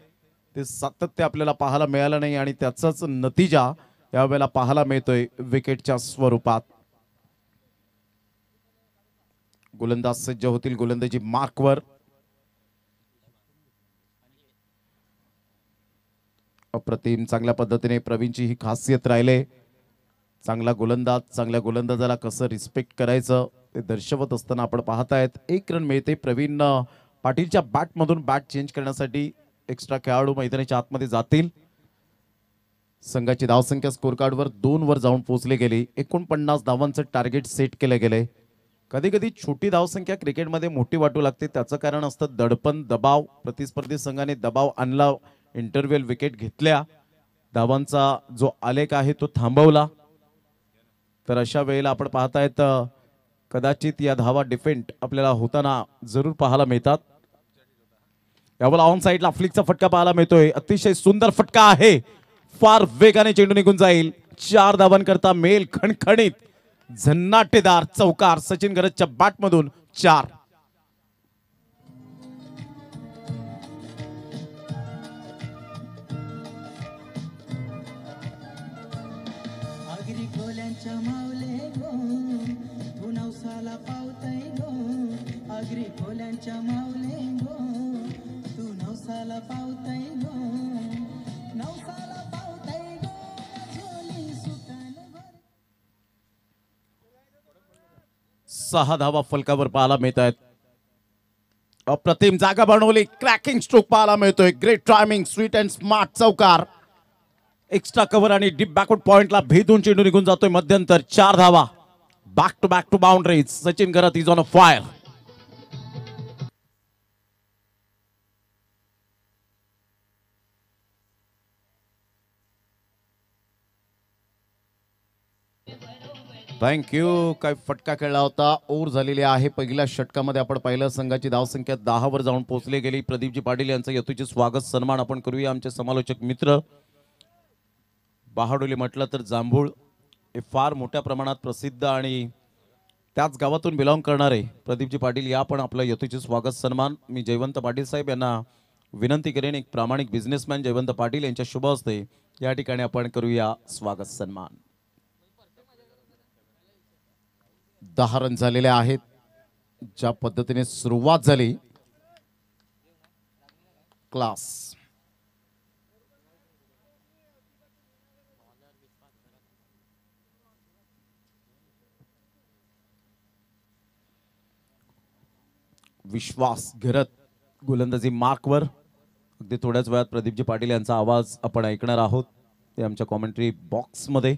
Speaker 2: ते सातत्य आपल्याला पाहायला मिळालं नाही आणि त्याचाच नतीजा यावेळेला पाहायला मिळतोय विकेटच्या स्वरूपात. गोलंदाज सज्ज होतील गोलंदाजी मार्कवर. अप्रतिम चांगल्या पद्धतीने प्रवीणची ही खासियत राहिले. चांगला गोलंदाज चांगल्या गोलंदाजाला कसं रिस्पेक्ट करायचं ते दर्शवत असताना आपण पाहतायत. 1 रन मिळते. प्रवीण पाटीलच्या बॅटमधून बॅट चेंज करण्यासाठी एक्स्ट्रा खेळाडू मैदानाच्या आतमध्ये जातील. संघाची धावसंख्या स्कोर कार्डवर 2 वर जाऊन पोहोचली गेली. 49 धावांचं टार्गेट सेट केलं गेलंय. कधी कधी छोटी धावसंख्या क्रिकेटमध्ये मोठी वाटू लागते. त्याचं कारण असतं दडपण दबाव. प्रतिस्पर्धी संघाने दबाव आणला. इंटरव्हेल विकेट घेतल्या. धावांचा जो आलेख आहे तो थांबवला. तर अशा वेळेला आपण पाहतायत कदाचित या धावा डिफेंड आपल्याला होताना जरूर पाहायला मिळतात. यावेळेला ऑन साईडला फ्लिकचा फटका पाहायला मिळतोय. अतिशय सुंदर फटका आहे. फार वेगाने चेंडू निघून जाईल. 4 धावांकरता मेल खणखणीत झन्नाटेदार चौकार. सचिन गरजच्या बॅटमधून 4.
Speaker 7: अगरी खोल्यांच्या मावले गो तू नवसाला पावतय गो. अगरी खोल्यांच्या मावले गो तू नवसाला पावतय गो. नवसाला पावतय गो झोली सुकान भर.
Speaker 2: 6 धावा फलकावर पाहायला मिळत आहेत. अप्रतिम जागा बनवली. क्रॅकिंग स्ट्रोक पाहायला मिळतोय. Great timing sweet and smart चौकार. एक्स्ट्रा कव्हर आणि डीप बॅकवर्ड पॉइंटला भेदून चेंडू निघून जातोय मध्यंतर. 4 धावा. Back to boundaries. Sachin Gharat is on a fire. Thank you. काय फटका खेळला होता. ओव्हर झालेली आहे. पहिल्या षटकामध्ये आपण पाहिलं संघाची धावसंख्या 10 वर जाऊन पोहोचली गेली. प्रदीपजी पाटील यांचं यथोचित स्वागत सन्मान आपण करूया. आमचे समालोचक मित्र बहाडोली म्हटलं तर जांभूळ हे फार मोठ्या प्रमाणात प्रसिद्ध आणि त्याच गावातून बिलॉंग करणारे प्रदीपजी पाटील या पण आपलं यथोचित स्वागत सन्मान. मी जयवंत पाटील साहेब यांना विनंती करेन एक प्रामाणिक बिझनेसमॅन जयवंत पाटील यांच्या शुभ हस्ते या ठिकाणी आपण करूया स्वागत सन्मान. 10 रन झालेले आहेत. ज्या पद्धतीने सुरुवात झाली क्लास. विश्वास घरत गोलंदाजी मार्कवर. अगदी थोड्याच वेळात प्रदीपजी पाटील यांचा आवाज आपण ऐकणार आहोत ते आमच्या कॉमेंट्री बॉक्समध्ये.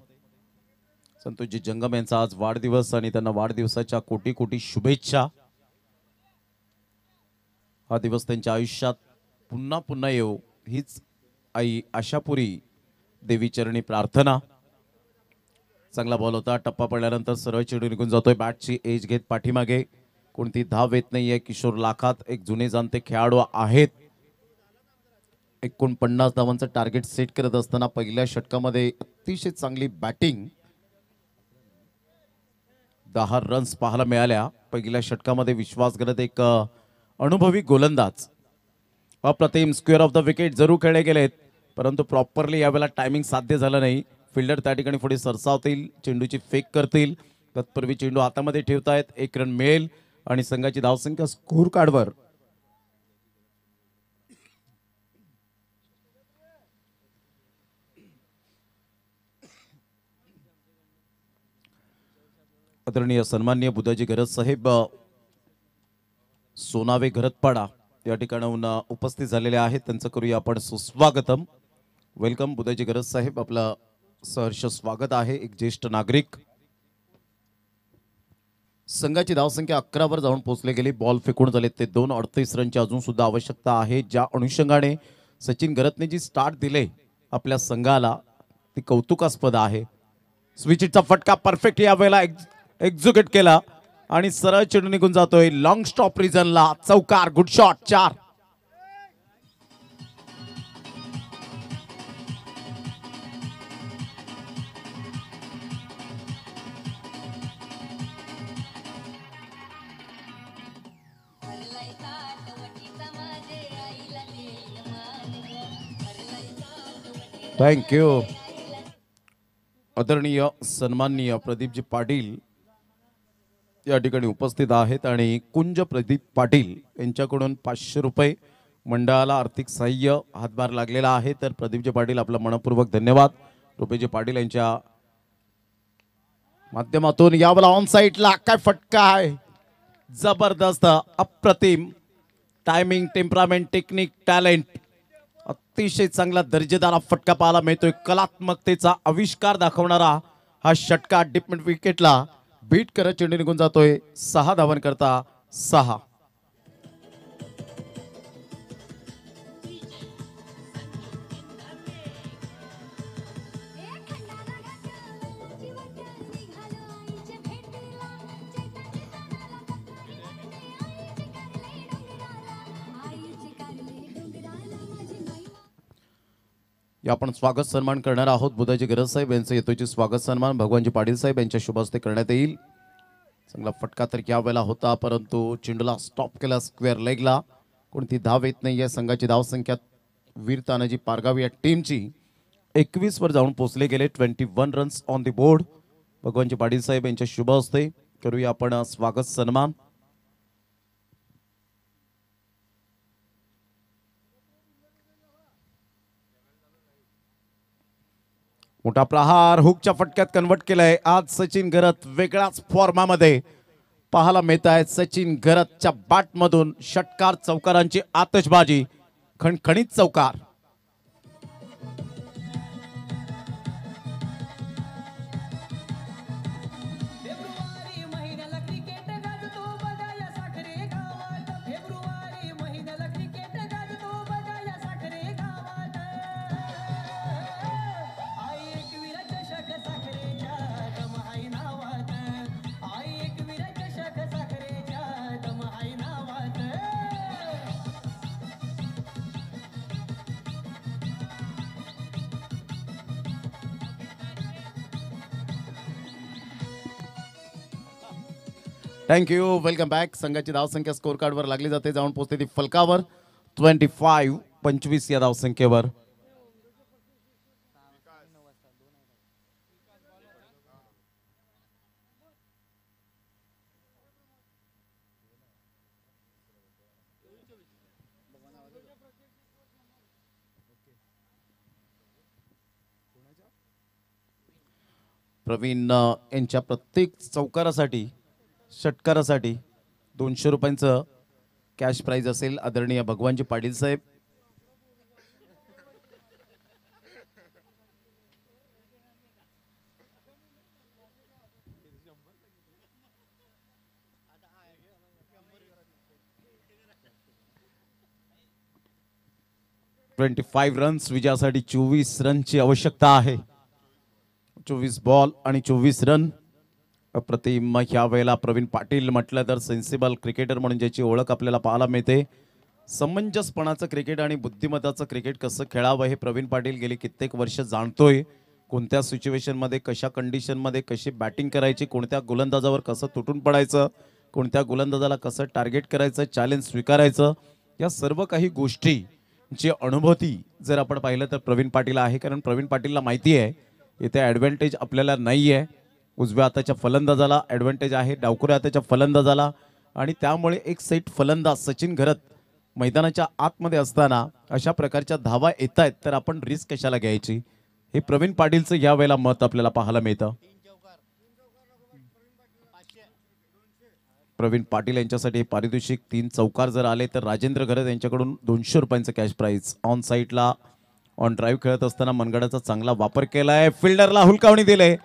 Speaker 2: संतोषजी जंगम यांचा आज वाढदिवस आणि त्यांना वाढदिवसाच्या कोटी कोटी शुभेच्छा. हा दिवस त्यांच्या आयुष्यात पुन्हा पुन्हा येऊ हीच आई आशापुरी देवी चरणी प्रार्थना. चांगला बॉल होता. टप्पा पडल्यानंतर सरळ चेंडू निघून जातोय. बॅटची एज घेत पाठीमागे. कोणती धाव येत नाहीये. किशोर लाखात एक जुने जाणते खेळाडू आहेत. 49 धावांचं टार्गेट सेट करत असताना पहिल्या षटकामध्ये अतिशय चांगली बॅटिंग. 10 रन्स पाहायला मिळाल्या पहिल्या षटकामध्ये. विश्वास करत एक अनुभवी गोलंदाज. अप्रतिम स्क्वेअर ऑफ द विकेट जरूर खेळले गेलेत परंतु प्रॉपरली यावेळेला टायमिंग साध्य झालं नाही. फिल्डर त्या ठिकाणी पुढे सरसावतील. चेंडूची फेक करतील. तत्पूर्वी चेंडू हातामध्ये ठेवतायत. 1 रन मिळेल आणि संघाची धावसंख्या स्कोर कार्डवर आदरणीय सन्माननीय बुधाजी घरत साहेब सोनावे घरतपाडा या ठिकाणाहून उपस्थित झालेले आहेत. त्यांचं करूया आपण सुस्वागतम. वेलकम बुधाजी घरत साहेब. आपलं सहर्ष स्वागत आहे. एक ज्येष्ठ नागरिक. संघाची धावसंख्या 11 वर जाऊन पोहोचले गेली. बॉल फेकून झाले ते 2. 38 रनची अजून सुद्धा आवश्यकता आहे. ज्या अनुषंगाने सचिन घरतने जी स्टार्ट दिले आपल्या संघाला ती कौतुकास्पद आहे. स्विचचा फटका परफेक्ट यावेळेला एक्झिक्यूट केला आणि सरळ चेंडू निघून जातोय लॉंग स्टॉप रिजनला. चौकार. Good shot. 4. थँक्यू. आदरणीय सन्माननीय प्रदीपजी पाटील या ठिकाणी उपस्थित आहेत आणि कुंज प्रदीप पाटील यांच्याकडून 500 रुपये मंडळाला आर्थिक सहाय्य हातभार लागलेला आहे. तर प्रदीपजी पाटील आपला मनपूर्वक धन्यवाद. रुपेजी पाटील यांच्या माध्यमातून यावेळेला ऑन साईडला काय फटका आहे. जबरदस्त. अप्रतिम. टायमिंग, टेम्परामेंट, टेक्निक, टॅलेंट अतिशय चांगला दर्जेदार फटका पाहायला मिळतोय. कलात्मकतेचा आविष्कार दाखवणारा हा षटका डीप मिड विकेटला बीट करत चेंडू निघून जातोय. 6 धावांकरता 6. या आपण स्वागत सन्मान करणार आहोत. बुधाजी घरत साहेब यांचं येतोची स्वागत सन्मान भगवानजी पाटील साहेब यांच्या शुभ हस्ते करण्यात येईल. चांगला फटका तर यावेळेला होता परंतु चेंडूला स्टॉप केला स्क्वेअर लेगला. कोणती धाव येत नाही. संघाची धावसंख्या वीर तानाजी पारगाव या टीमची 21 वर जाऊन पोहोचले गेले. 21 runs on the board. Bhagwanji Patil साहेब यांच्या शुभ हस्ते करूया आपण स्वागत सन्मान. मोठा प्रहार हुकच्या फटक्यात कन्वर्ट केलाय. आज सचिन घरत वेगळ्याच फॉर्मामध्ये पाहायला मिळत आहे. सचिन घरतच्या बॅटमधून षटकार चौकारांची आतषबाजी. खणखणीत चौकार. थँक्यू. Welcome back. संघाची धावसंख्या स्कोर कार्डवर लागली जाते. जाऊन पोहोचते ती फलकावर 25 या धावसंख्येवर. प्रवीण यांच्या प्रत्येक चौकारासाठी षटकारासाठी 200 रुपयांचं कॅश प्राइज असेल. आदरणीय भगवानजी पाटील साहेब. (25 रन्स विजयासाठी 24 रनची आवश्यकता आहे. 24 बॉल आणि 24 रन. अप्रतिम ह्या वेळेला प्रवीण पाटील म्हटलं तर सेन्सिबल क्रिकेटर म्हणून ज्याची ओळख आपल्याला पाहायला मिळते. समंजसपणाचं क्रिकेट आणि बुद्धिमत्ताचं क्रिकेट कसं खेळावं हे प्रवीण पाटील गेली कित्येक वर्ष जाणतोय. कोणत्या सिच्युएशनमध्ये कशा कंडिशनमध्ये कशी बॅटिंग करायची, कोणत्या गोलंदाजावर कसं तुटून पडायचं, कोणत्या गोलंदाजाला कसं टार्गेट करायचं, चॅलेंज स्वीकारायचं, या सर्व काही गोष्टी ची अनुभूती जर आपण पाहिलं तर प्रवीण पाटील आहे. कारण प्रवीण पाटीलला माहिती आहे इथे ॲडव्हान्टेज आपल्याला नाही आहे. उजव्या हाताच्या फलंदाजाला ॲडव्हान्टेज आहे, डावखुऱ्या हाताच्या फलंदाजाला, आणि त्यामुळे एक सेट फलंदाज सचिन घरत मैदानाच्या आतमध्ये असताना अशा प्रकारच्या धावा येत आहेत तर आपण रिस्क कशाला घ्यायची, हे प्रवीण पाटीलचं या वेळेला मत आपल्याला पाहायला मिळतं. प्रवीण पाटील यांच्यासाठी पारितोषिक 3 चौकार जर आले तर राजेंद्र घरत यांच्याकडून 200 रुपयांचं कॅश प्राइज. ऑन साईडला ऑन ड्राईव्ह खेळत असताना मनगडाचा चांगला वापर केलाय, फिल्डरला हुलकावणी दिले,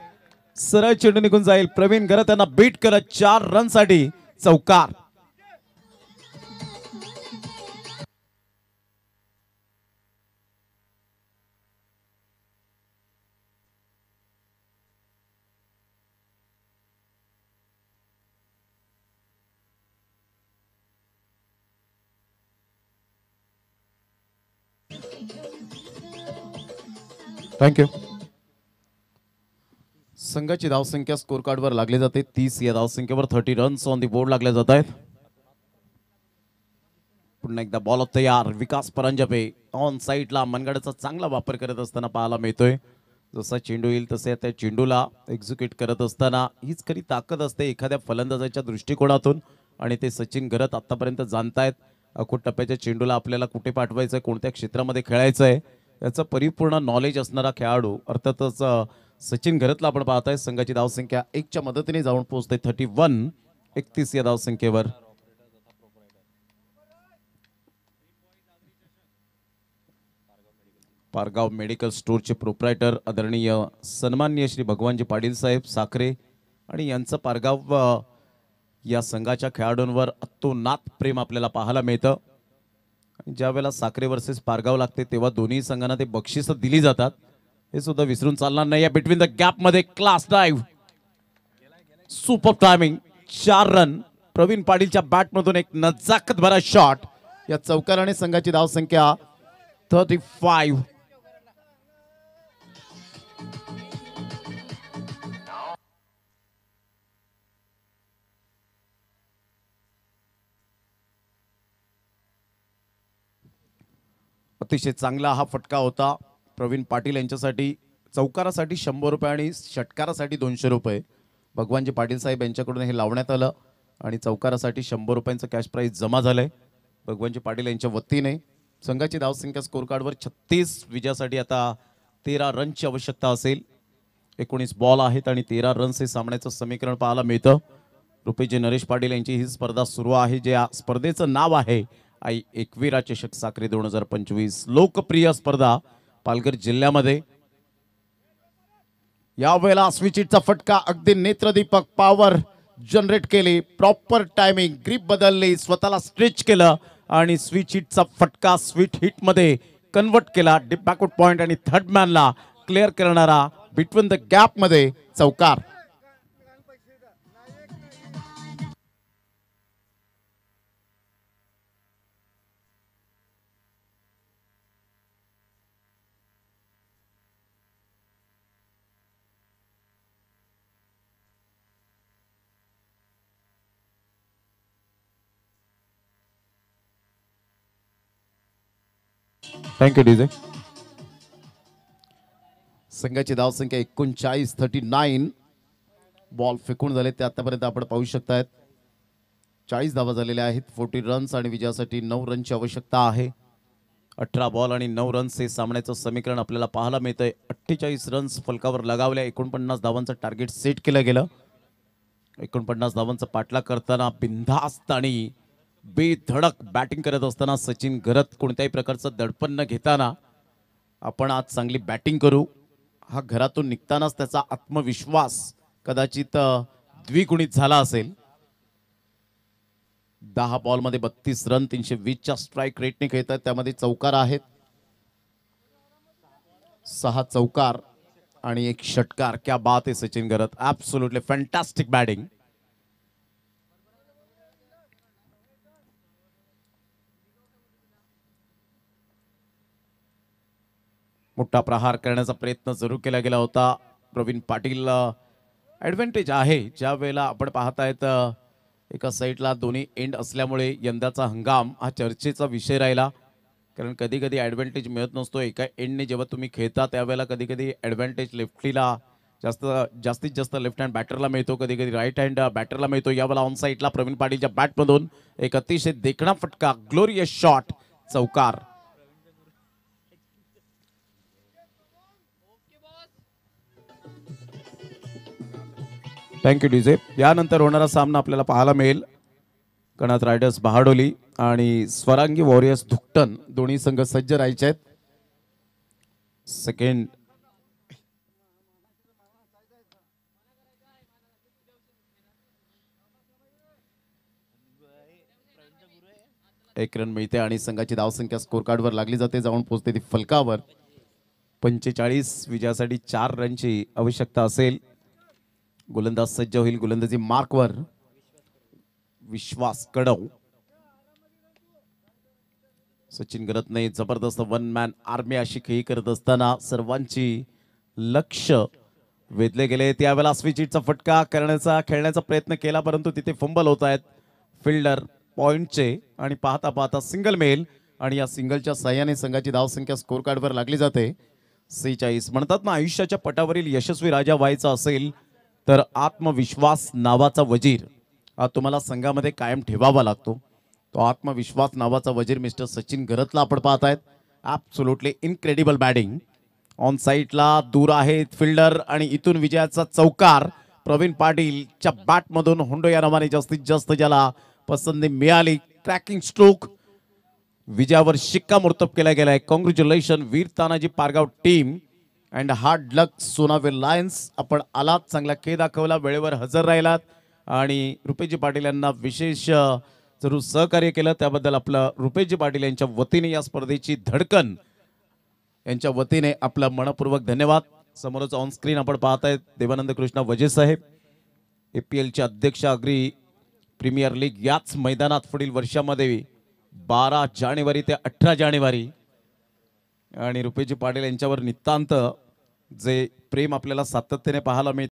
Speaker 2: सरळ चेंडू निघून जाईल. प्रवीण घरत यांना बीट करत 4 रनसाठी चौकार. थँक्यू. संघाची धावसंख्या स्कोर कार्डवर लागली जाते 30. या धावसंख्येवर 30 रन्स ऑन दी बोर्ड लागले जात आहेत. पुन्हा एकदा बॉल तयार. विकास परांजपे ऑन साईडला मनगडाचा चांगला वापर करत असताना पाहायला मिळतोय. जसा चेंडू येईल तसे त्या चेंडूला एक्झिक्यूट करत असताना हीच खरी ताकद असते एखाद्या फलंदाजाच्या दृष्टिकोनातून, आणि ते सचिन घरत आतापर्यंत जाणतायत. अखूट टप्प्याच्या चेंडूला आपल्याला कुठे पाठवायचं, कोणत्या क्षेत्रामध्ये खेळायचं आहे याचं परिपूर्ण नॉलेज असणारा खेळाडू अर्थातच सचिन घरतला आपण पाहताय. संघाची धावसंख्या 1च्या मदतीने जाऊन पोहोचते 31. 31 या धावसंख्येवर. पारगाव मेडिकल स्टोअरचे प्रोप्रायटर आदरणीय सन्माननीय श्री भगवानजी पाटील साहेब साखरे, आणि यांचं पारगाव या संघाच्या खेळाडूंवर अतोनात प्रेम आपल्याला पाहायला मिळतं. ज्या वेळेला साखरे वर्सेस पारगाव लागते तेव्हा दोन्ही संघांना ते बक्षीस दिली जातात, हे सुद्धा विसरून चालणार नाही. बिटवीन द गॅप मध्ये class drive, super timing, 4 run. Praveen पाटीलच्या बॅट मधून एक नजाकत भरा शॉट. या चौकाराने संघाची धावसंख्या 35. अतिशय चांगला हा फटका होता प्रवीण पाटील यांच्यासाठी. चौकारासाठी 100 रुपये आणि षटकारासाठी 200 रुपये भगवानजी पाटील साहेब यांच्याकडून हे लावण्यात आलं, आणि चौकारासाठी 100 रुपयांचं कॅश प्राइज जमा झालंय भगवानजी पाटील यांच्या वतीने. संघाची धावसंख्या स्कोर कार्डवर 36. विजयासाठी आता 13 रनची आवश्यकता असेल. 19 बॉल आहेत आणि 13 रन्स हे सामन्याचं समीकरण पाहायला मिळतं. रुपेजी नरेश पाटील यांची ही स्पर्धा सुरू आहे, जे या स्पर्धेचं नाव आहे आई एकविरा चषक साखरे 2025. लोकप्रिय स्पर्धा पालघर जिल्ह्यामध्ये. यावेळेला स्विचिटचा फटका अगदी नेत्रदीपक पॉवर जनरेट केली, प्रॉपर टायमिंग, ग्रीप बदलली, स्वतःला स्ट्रेच केलं आणि स्विच हिटचा फटका स्वीट हिट मध्ये कन्वर्ट केला. डिप बॅकवर्ड पॉइंट आणि थर्ड मॅनला क्लिअर करणारा बिटवीन द गॅप मध्ये चौकार. Thank you DJ. संघाची धावसंख्या 39. 39 बॉल फेकून झाले ते आतापर्यंत आपण पाहू शकतायत. 40 धावा झालेल्या आहेत. 40 रन्स आणि विजयासाठी 9 रनची आवश्यकता आहे. 18 बॉल आणि 9 रन्स हे सामन्याचं समीकरण आपल्याला पाहायला मिळतंय. 48 रन्स फलकावर लगावल्या. 49 धावांचं टार्गेट सेट केलं गेलं. 49 धावांचा पाठलाग करताना बिनधास्त आणि बेधडक बॅटिंग करत असताना सचिन घरत कोणत्याही प्रकारचं दडपण न घेताना आपण आज चांगली बॅटिंग करू हा घरातून निघतानाच त्याचा आत्मविश्वास कदाचित द्विगुणित झाला असेल. 10 बॉलमध्ये 32 रन 320च्या स्ट्राईक रेटने खेळतात. त्यामध्ये चौकार आहेत, 6 चौकार आणि 1 षटकार. क्या बात आहे Sachin Gharat. Absolutely fantastic batting. मोठा प्रहार करण्याचा प्रयत्न जरूर केला गेला होता. प्रवीण पाटील ॲडव्हान्टेज आहे ज्या वेळेला आपण पाहतायत एका साईडला दोन्ही एंड असल्यामुळे यंदाचा हंगाम हा चर्चेचा विषय राहिला. कारण कधी कधी ॲडव्हान्टेज मिळत नसतो. एका एंडने जेव्हा तुम्ही खेळता त्यावेळेला कधी कधी ॲडव्हान्टेज लेफ्टीला जास्तीत जास्त लेफ्ट हँड बॅटरला मिळतो, कधी कधी राईट हँड बॅटरला मिळतो. यावेळेला ऑन साईडला प्रवीण पाटीलच्या बॅटमधून एक अतिशय देखणा फटका, ग्लोरियस शॉट, चौकार. Thank you DJ. यानंतर होणारा सामना आपल्याला पाहायला मिळेल कणात रायडर्स बहाडोली आणि स्वरांगी वॉरियर्स धुकटन. दोन्ही संघ सज्ज राहायचे आहेत. सेकंड एक रन मिळते आणि संघाची धावसंख्या स्कोर कार्डवर लागली जाते, जाऊन पोहोचते ती फलकावर. 45 विजयासाठी 4 रनची आवश्यकता असेल. गोलंदाज सज्ज होईल. गोलंदाजी मार्कवर विश्वास कडव. सचिन घरतने जबरदस्त वन मॅन आर्मी अशी खेळी करत असताना सर्वांची लक्ष वेधले गेले. त्यावेळेला स्विचिटचा फटका खेळण्याचा प्रयत्न केला, परंतु तिथे फंबल होत आहेत फिल्डर पॉइंटचे आणि पाहता पाहता सिंगल मेल आणि या सिंगलच्या साह्याने संघाची धावसंख्या स्कोर कार्डवर लागली जाते 46. म्हणतात ना, आयुष्याच्या पटावरील यशस्वी राजा व्हायचा असेल तर आत्मविश्वास नावाचा वजीर हा तुम्हाला संघामध्ये कायम ठेवावा लागतो. तो आत्मविश्वास नावाचा वजीर मिस्टर सचिन घरतला आपण पाहतायत. Absolutely incredible batting. ऑन साईडला दूर आहेत फिल्डर आणि इथून विजयाचा चौकार. प्रवीण पाटीलच्या बॅटमधून हुंडो या नावाने जास्तीत जास्त ज्याला पसंती मिळाली. Cracking stroke. विजयावर शिक्कामोर्तब केला गेलाय. Congratulation Veer Tanaji Pargaon team and hard luck Sonavel lions. आपण आलात, चांगला खेळ दाखवला, वेळेवर हजर राहिलात आणि रुपेशजी पाटील यांना विशेष जरूर सहकार्य केलं. त्याबद्दल आपलं रुपेशजी पाटील यांच्या वतीने, या स्पर्धेची धडकन यांच्या वतीने आपलं मनपूर्वक धन्यवाद. समोरच ऑन स्क्रीन आपण पाहतायत देवानंद कृष्ण वजे साहेब, APL चे अध्यक्ष, अग्री प्रीमियर लीग याच मैदानात पुढील वर्षामध्ये 12 जानेवारी ते 18 जानेवारी. आणि रुपेशजी पाटील यांच्यावर नितांत जे प्रेम आपल्याला सातत्याने पाहायला मिळतं.